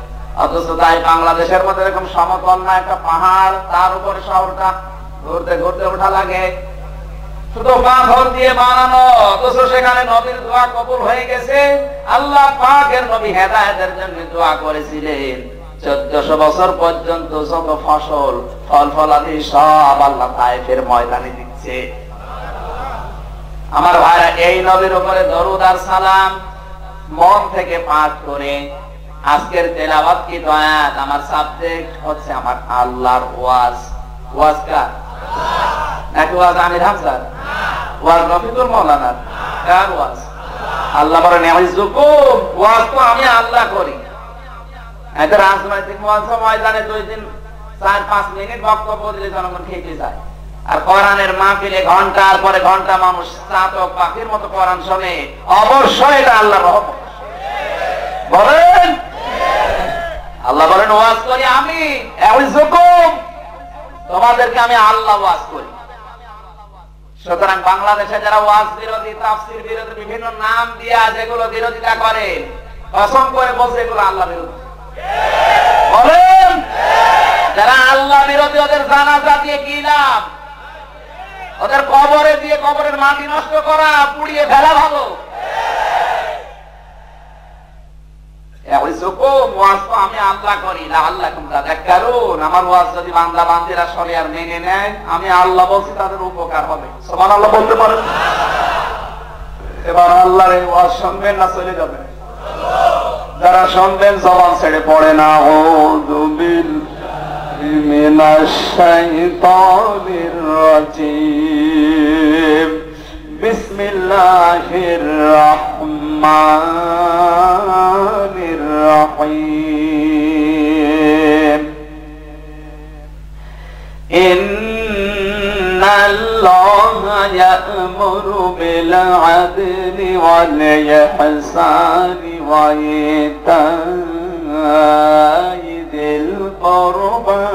অথচ তাই বাংলাদেশের মধ্যে এরকম সমতল না, একটা পাহাড়, তার উপরে শহরটা, ঘুরতে ঘুরতে ওঠা লাগে, শুধু পাথর দিয়ে বানানো, অথচ সেখানে নবীর দোয়া কবুল হয়ে গেছে। আল্লাহ পাকের নবী হেদায়েতের জন্য দোয়া করেছিলেন। 1400 বছর পর্যন্ত যত ফসল, ফল ফলাদি সব আল্লাহ তায়েফের ময়দানে দিচ্ছে। আমার ভাইরা, এই নবীর উপরে দরুদ আর সালাম মন থেকে পাঠ করে আজকের তেলাওয়াত কি দয়াত, আমার সাবজেক্ট হচ্ছে আমার আল্লাহর ওয়াজ। ওয়াজ কার? নাকি ওয়াজ আমির হামজার? ওয়াজ রফিকুল মৌলানার? কার ওয়াজ? আল্লাহ বলেন, ইয়াইজুকুম, ওয়াজ তো আমি আল্লাহ করি। এত রাজনৈতিক ময়দানে 2 দিন 4-5 মিনিট বক্তব্য দিলে জনগণ খেতে যায়, আর কোরআনের মাহফিলে ঘন্টার পরে ঘন্টা মানুষ চাতক পাখির মতো কোরআন শোনে। অবশ্যই এটা আল্লাহর রহমত। বলেন, আল্লাহ বলেন, ওয়াজ করি আমি, ইয়াইজুকুম, তোমাদেরকে আমি আল্লাহ ওয়াজ করি। সুতরাং বাংলাদেশে যারা ওয়াজ বিরোধী, তাফসীর বিরোধী, বিভিন্ন নাম দিয়া যেগুলো বিরোধিতা করে, কসম করে বলছে এগুলো আল্লাহ বিরোধী। বলেন, যারা আল্লাহ বিরোধী, ওদের জানাজা দিয়ে কি লাভ? ওদের কবরে দিয়ে কবরের মাটি নষ্ট করা, পুড়িয়ে ফেলা ভালো। আমি আল্লাহ করি, আমার ওয়াজ যদি বান্দা বান্দিরা শোনে আর মেনে নেয়, আমি আল্লাহ বলছি, তাদের উপকার হবে। সুবহানাল্লাহ বলতে পারেন? এবার আল্লাহর এই ওয়াজ শুনবেন না চলে যাবেন? যারা শুনবেন জবান ছেড়ে পড়ে না, আউযু বিল্লাহি মিনাশ শাইতানির রাজীম, বিসমিল্লাহির রাহমানির রাহিম। ইন্নাল্লাহা ইয়া'মুরু বিল আদলি ওয়াল ইহসানি وإيتاء ذي القربى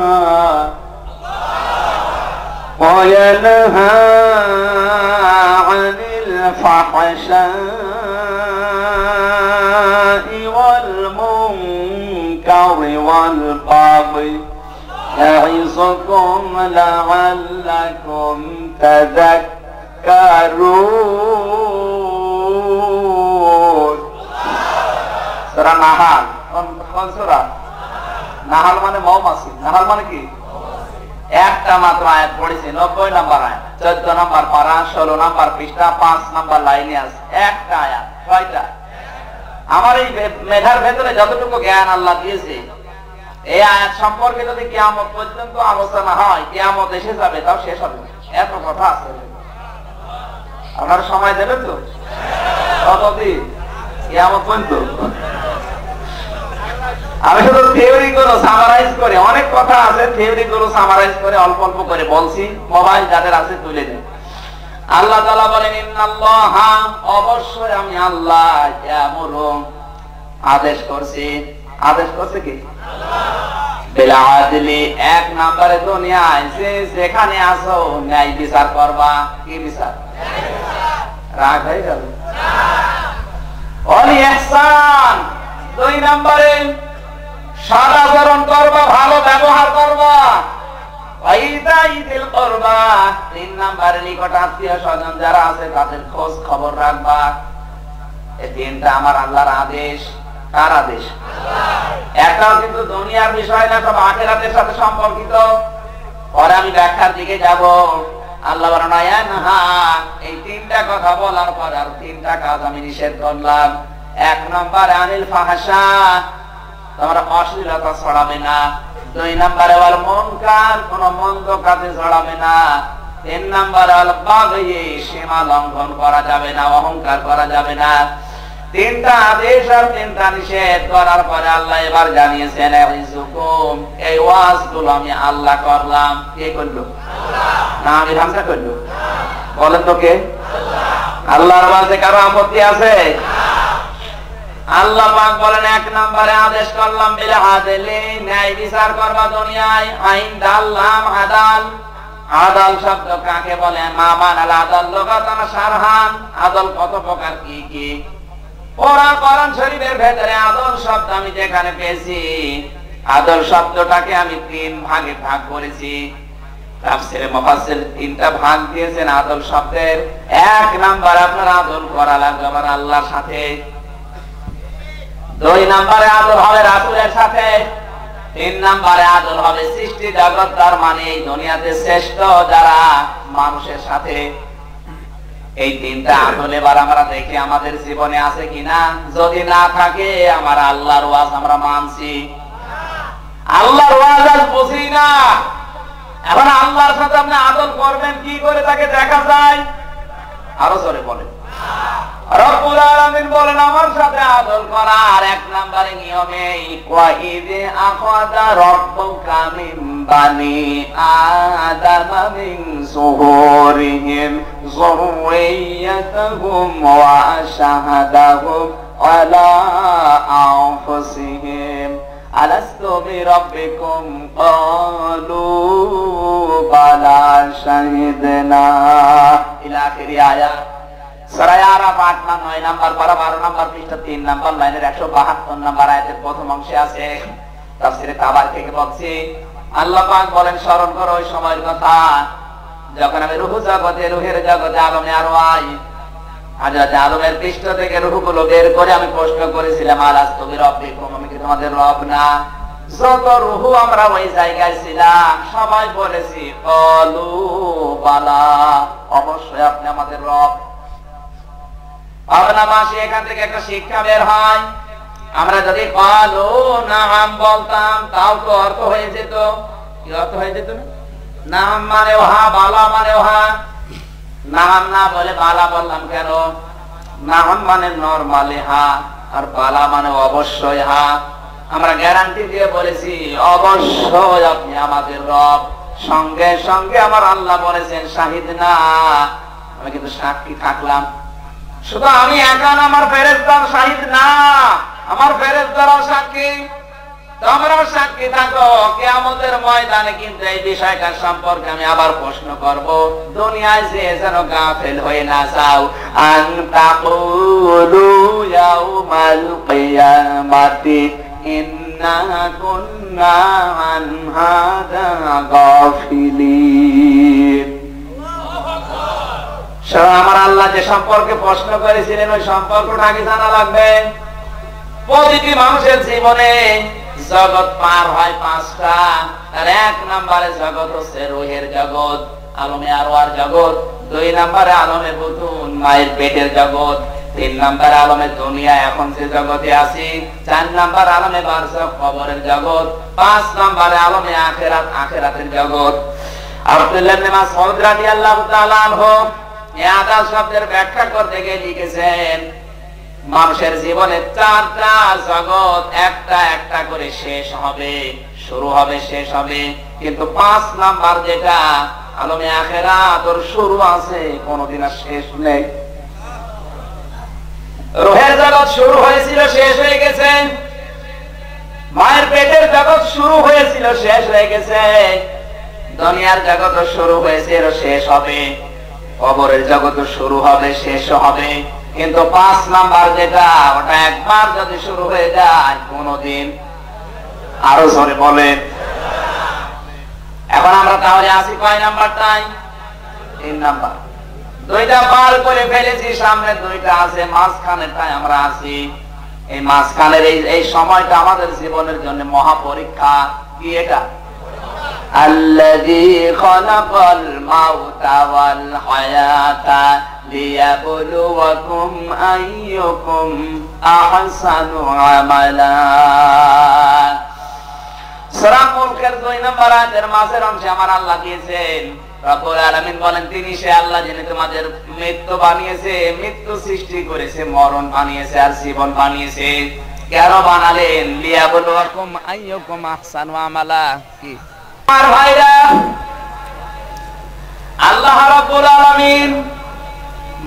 وينهى عن الفحشاء والمنكر والبغي يعظكم لعلكم تذكرون সূরা নাহাল কোন সূরা নাহাল মানে মৌমাছি নাহাল মানে কি একটা মাত্র আয়াত পড়েছি 90 নম্বর আয়াত 14 নম্বর পারা 16 নম্বর পৃষ্ঠা 5 নম্বর লাইনে আছে একটা আয়াত কয়টা আমার এই মেধার ভেতরে যতটুকু জ্ঞান আল্লাহ দিয়েছে এই আয়াত সম্পর্কে যদি কিয়ামত পর্যন্ত আলোচনা হয় কিয়ামত এসে যাবে তাও শেষ হবে এত কথা আছে আপনারা সময় দেবেন তো কতদিন কিয়ামত পর্যন্ত আমি শুধু থিওরি গুলো সামারাইজ করে অনেক কথা আছে থিওরি গুলো সামারাইজ করে অল্প অল্প করে বলছি মোবাইল যাদের আছে তুলে দিন আল্লাহ তাআলা বলেন ইন্নাল্লাহা অবশ্যই আমি আল্লাহ ইয়ামুরু আদেশ করছি কি বিল আদলি এক নম্বরে দুনিয়ায় যেখানে আসো ন্যায় বিচার করবা কি বিচার রাগ হয়ে গেল ওয়াল ইহসান দুই নম্বরে সদাচরণ করবা ভালো ব্যবহার করবা ওয়াইদাইদিল কুরবা তিন নম্বরে নিকট আত্মীয় স্বজন যারা আছে তাদের খোঁজ খবর রাখবা এই তিনটা আমার আল্লাহর আদেশ কার আদেশ একটাও কিন্তু দুনিয়ার বিষয় না সব আখিরাতের সাথে সম্পর্কিত পরে আমি ব্যাখ্যার দিকে যাব আল্লাহ বলেন আয়ানহা এই তিনটা কথা বলার পর আর তিনটা কাজ আমি নিষেধ করলাম এক নম্বরে আনিল ফাহশা তোমরা অশ্লীলতা ছড়াবে না দুই নম্বরে ওয়াল মুনকার কোন মন্দ কাজে ছড়াবে না তিন নম্বরে ওয়াল বাগয়ি সীমা লঙ্ঘন করা যাবে না অহংকার করা যাবে না তিনটা আদেশ আর তিনটা নিষেধ করার পরে আল্লাহ এবার জানিয়েছেন এই ওয়াজগুলো আমি আল্লাহ করলাম কে করলো না আমি হামজা করলো বলেন তো কে আল্লাহর ওয়াজে কারো আপত্তি আছে আল্লাহ পাক বলেন এক নম্বরে আদেশ করলাম বিল আদলি ন্যায় বিচার করবা দুনিয়ায় আইন দাল্লাম আদাল আদাল শব্দ কাকে বলে মা মানাল আদাল লুগাতান শারহান আদাল কত প্রকার কি কি কোরআন শরীফের ভেতরে আদল শব্দ আমি যেখানে পেয়েছি আদল শব্দটাকে আমি তিন ভাগে ভাগ করেছি তাফসীরে মুফাসসির তিনটা ভাগ দিয়েছেন আদল শব্দের এক নাম্বার আপনার আদল করা লাগবে আমার আল্লাহর সাথে দুই নম্বরে আদল হবে রাসূলের সাথে তিন নম্বরে আদল হবে সৃষ্টি জগৎ তার মানে এই দুনিয়াতে শ্রেষ্ঠ যারা মানুষের সাথে এই তিনটা আদল এবার আমরা দেখি আমাদের জীবনে আছে কিনা যদি না থাকে আমার আল্লাহর ওয়াজ আমরা মানছি আল্লাহর ওয়াজ আজ বুঝি না এখন আল্লাহর সাথে আপনি আদল করবেন কি করে তাকে দেখা যায় আরো জোরে বলেন রব্বুল আলামিন বলেন আমার সাথে আদল করার এক নম্বরে নিয়মে ওয়াইদে আখাযা রাব্বুকা মিন বানি আদামা মিন সুহুরিহিম যুররিয়াতাহুম ওয়া আশহাদাহুম আলা আনফুসিহিম আলাস্তু বিরাব্বিকুম ক্বালু বালা শাহিদনা ইলা আখিরি আয়াত সূরা আরাফ 8 নম্বর পারা 12 নম্বর পৃষ্ঠা 3 নম্বর লাইনের 172 নম্বর আয়াতের প্রথম অংশে আছে তাফসীরে তাবার থেকে বলছি আল্লাহ পাক বলেন স্মরণ করো ওই সময়ের কথা যখন আমি রূহ জগতে রূহের জগতে আলমে আরওয়াই হযরত আদমের পৃষ্ঠ থেকে রূহগুলো বের করে আমি প্রশ্ন করেছিলাম আলাস্তু বিরাব্বিকুম আমি কি তোমাদের রব না যত রূহ আমরা ওই জায়গায় ছিলাম সবাই বলেছি ক্বালু বালা অবশ্যই আপনি আমাদের রব পাবনা মাসে এখান থেকে একটা শিক্ষা বের হয় আমরা যদি ক্বালু নাম বলতাম তাও তো অর্থ হয়ে যেত কি অর্থ হয়ে যেত নাম মানে ওহা বালা মানে ওহা নাম না বলে বালা বললাম কেন নাম মানে নরমালি হা আর বালা মানে অবশ্যই হা আমরা গ্যারান্টি দিয়ে বলেছি অবশ্যই আপনি আমাদের রব সঙ্গে সঙ্গে আমার আল্লাহ বলেছেন শাহিদ না আমি কিন্তু সাক্ষী থাকলাম শুধু আমি একা না, আমার ফেরেশতার শাহিদ না, আমার ফেরেশতারাও সাক্ষী, তোমরাও সাক্ষী থাকো। কিয়ামতের ময়দানে কিন্তু এই বিষয়টা সম্পর্কে আমি আবার প্রশ্ন করব। দুনিয়ায় যে যেন গাফেল হয়ে না যাও। আন তাকুলু ইয়াউমাল কিয়ামাতি ইন্না কুন্না আন হাযা গাফিলিন। আমার আল্লাহ যে সম্পর্কে প্রশ্ন করেছিলেন ওই সম্পর্কটা আগে জানা লাগবে। প্রতিটি মানুষের জীবনে জগৎ পার হয় পাঁচটা। আর এক নম্বরে জগৎ হচ্ছে রুহের জগৎ, আলমে আরওয়ার জগৎ। দুই নম্বরে আলমে বুতুন, মায়ের পেটের জগৎ। তিন নম্বরে আলমে দুনিয়া, এখন যে জগতে আছি। চার নম্বর আলমে বারজাখ, কবরের জগৎ। পাঁচ নম্বরে আলমে আখিরাত, আখিরাতের জগৎ। আব্দুল্লাহ ইবনে মাসউদ রাদিয়াল্লাহু তাআলা আনহু এই আযাব শব্দের ব্যাখ্যা করতে গিয়ে লিখেছেন, মানুষের জীবনে চারটা জগৎ একটা একটা করে শেষ হবে, শুরু হবে, শেষ হবে। কিন্তু পাঁচ নাম্বার যেটা আলমে আখিরাত, ওর শুরু আছে, কোনদিন আর শেষ নেই। রুহের জগৎ শুরু হয়েছিল, শেষ হয়ে গেছে। মায়ের পেটের জগৎ শুরু হয়েছিল, শেষ হয়ে গেছে। দুনিয়ার জগৎ শুরু হয়েছে, শেষ হবে। কবরের জগৎ শুরু হবে, শেষ হবে। কিন্তু পাঁচ নাম্বার যেটা, ওটা একবার যদি শুরু হয়ে যায় কোনদিন, আরো জোরে বলেন। এখন আমরা তাহলে আছি কয় নাম্বারটাই? 3 নাম্বার। দুইটা পার করে ফেলেছি, সামনে দুইটা আছে, মাঝখানেরটাই আমরা আছি। এই মাঝখানের এই সময়টা আমাদের জীবনের জন্য মহা পরীক্ষা। কি এটা? আল্লাযী খালাকাল মাউতা ওয়াল হায়াতা লিয়াবলুয়াকুম আইয়ুকুম আহসানু আমালা। সূরা মুলকের 2 নম্বর আয়াতের মাঝের অংশে আমার আল্লাহ দিয়েছেন, রব্বুল আলামিন বলেন, তিনি সে আল্লাহ যিনি তোমাদের মৃত্যু বানিয়েছে, মৃত্যু সৃষ্টি করেছে, মরণ বানিয়েছে, আর জীবন বানিয়েছে। কেন বানালেন? লিয়াবলুয়াকুম আইয়ুকুম আহসানু আমালা। কি আমার ভাইরা, আল্লাহ রাব্বুল আলামিন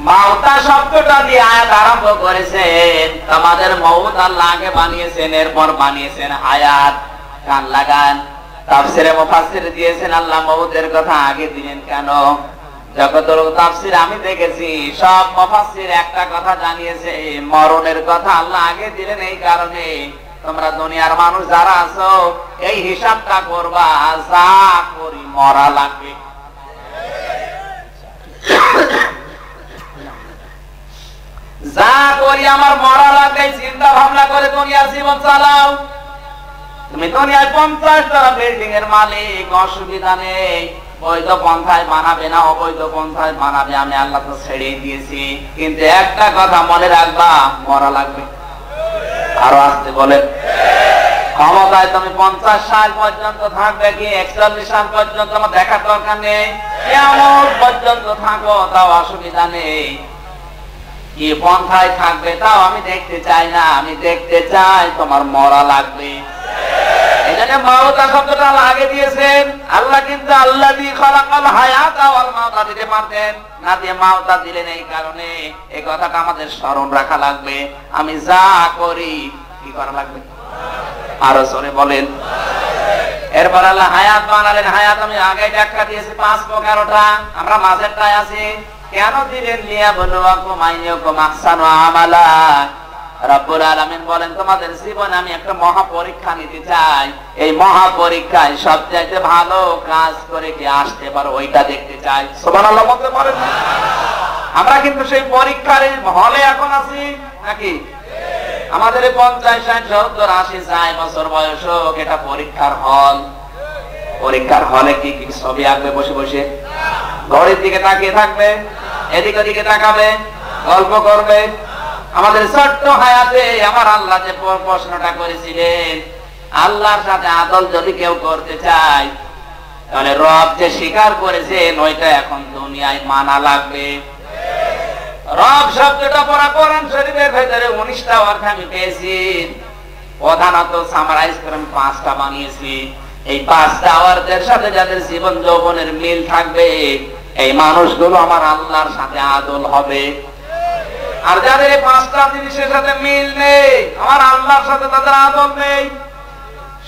মাউতা শব্দটা দিয়ে আয়াত আরম্ভ করেছেন। তোমাদের মউত আল্লাহ আগে বানিয়েছেন, এরপর বানিয়েছেন হায়াত। কান লাগান, তাফসিরে মুফাসসির দিয়েছেন আল্লাহ মউতের কথা আগে দিলেন কেন? যতটুকু তাফসির আমি দেখেছি, সব মুফাসসির একটা কথা জানিয়েছে, মরণের কথা আল্লাহ আগে দিলেন এই কারণে, তোমরা দুনিয়ার মানুষ যারা আছো এই হিসাবটা করবা, যা করি মরা লাগবে। যা করি আমার মরা লাগবে, চিন্তা ভাবনা করে দুনিয়ার জীবন চালাও। তুমি দুনিয়ায় 50 তলা বিল্ডিং এর মালিক, অসুবিধা নেই। বৈধ পন্থায় বানাবে না অবৈধ পন্থায় বানাবে, আমি আল্লাহ তো ছেড়ে দিয়েছি। কিন্তু একটা কথা মনে রাখবা, মরা লাগবে। আরো আসতে বলেন। ক্ষমতায় তুমি 50 সাল পর্যন্ত থাকবে কি 41 সাল পর্যন্ত আমার দেখার দরকার নেই। কেমন পর্যন্ত থাকো তাও অসুবিধা নেই। কি পন্থায় থাকবে তাও আমি দেখতে চাই না, আমি দেখতে চাই তোমার মরা লাগবে। এখানে মাউতা শব্দটা আগে দিয়েছেন আল্লাহ, কিন্তু আল্লাযী খালাকাল হায়াতা ওয়াল মাউতা দিতে পারতেন না, দিয়ে মাউতা দিলেন এই কারণে। এই কথাটা আমাদের স্মরণ রাখা লাগবে। আমি যা করি কি করা লাগবে? আরো জোরে বলেন। এরপর আল্লাহ হায়াত বানালেন। হায়াত আমি আগে ব্যাখ্যা দিয়েছি 5 প্রকারটা, আমরা মাঝেরটায় আছি। কেন দিলেন? লিয়াবলুয়াকুম আইয়ুকুম আহসানু আমালা। রব্বুল আলামিন বলেন, তোমাদের জীবনে আমি একটা মহা পরীক্ষা নিতে চাই। এই মহা পরীক্ষায় সবচাইতে ভালো কাজ করে কি আসতে পারো ওইটা দেখতে চাই। সুবহানাল্লাহ বলতে পারেন না? আমরা কিন্তু সেই পরীক্ষার হলে এখন আছি নাকি? আমাদের 50, 60, 70, 80, 100 বছর বয়স হোক, এটা পরীক্ষার হল। পরীক্ষার হলে কি কি ছবি আঁকবে বসে বসে? ঘড়ির দিকে তাকিয়ে থাকবে, এদিক ওদিকে তাকাবে, গল্প করবে। আমাদের ছোট্ট হায়াতে আমার আল্লাহ যে প্রশ্নটা করেছিলেন, আল্লাহর সাথে আদল যদি কেউ করতে চায় তাহলে রব যে স্বীকার করেছেন ওইটা এখন দুনিয়ায় মানা লাগবে। রব শব্দটা পড়া কোরআন শরীফের ভেতরে 19টা অর্থ আমি পেয়েছি। প্রধানত সামারাইজ করে আমি 5টা বানিয়েছি। এই 5টা অর্থের সাথে যাদের জীবন যৌবনের মিল থাকবে, এই মানুষগুলো আমার আল্লাহর সাথে আদল হবে। আর যাদের এই পাঁচটা জিনিসের সাথে মিল নেই, আমার আল্লাহর সাথে তাদের আদব নেই।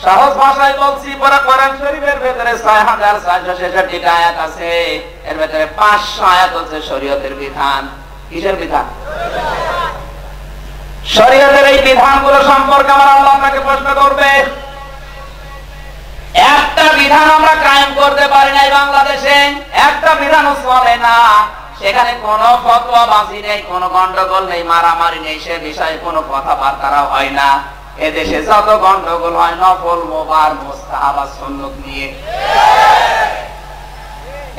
সহজ ভাষায় বলছি, পরে কোরআন শরীফের ভেতরে ৬৬৬৬ আয়াত আছে, এর ভেতরে ৫০০ আয়াত হচ্ছে শরীয়তের বিধান। কিসের বিধান? শরীয়তের এই বিধানগুলো সম্পর্কে আমার আল্লাহ আপনাকে প্রশ্ন করবে। একটা বিধান আমরা কায়েম করতে পারি নাই বাংলাদেশে, একটা বিধানও চলে না, সেখানে কোনো ফতোয়া বাজি নেই, কোনো গন্ডগোল নেই, মারামারি নেই, সে বিষয়ে কোনো কথাবার্তা হয় না। এদেশে যত গন্ডগোল হয় নফল, মুবাহ, মুস্তাহাব আর সুন্নাত নিয়ে।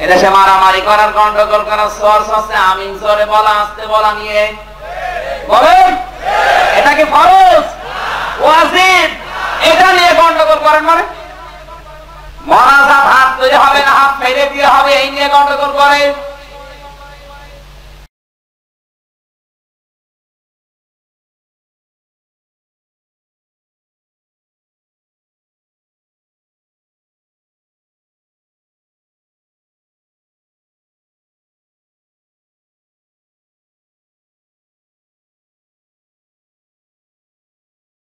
এদেশে মারামারি করার, গন্ডগোল করার সোর্স আছে আমিন জোরে বলা, আস্তে বলা নিয়ে। বলেন এটা কি ফরজ, ওয়াজিব? এটা নিয়ে গন্ডগোল করেন মানে মোনাজাত হাত তৈরি হবে না হাত ফেলে দিয়ে হবে, এই নিয়ে গন্ডগোল করে।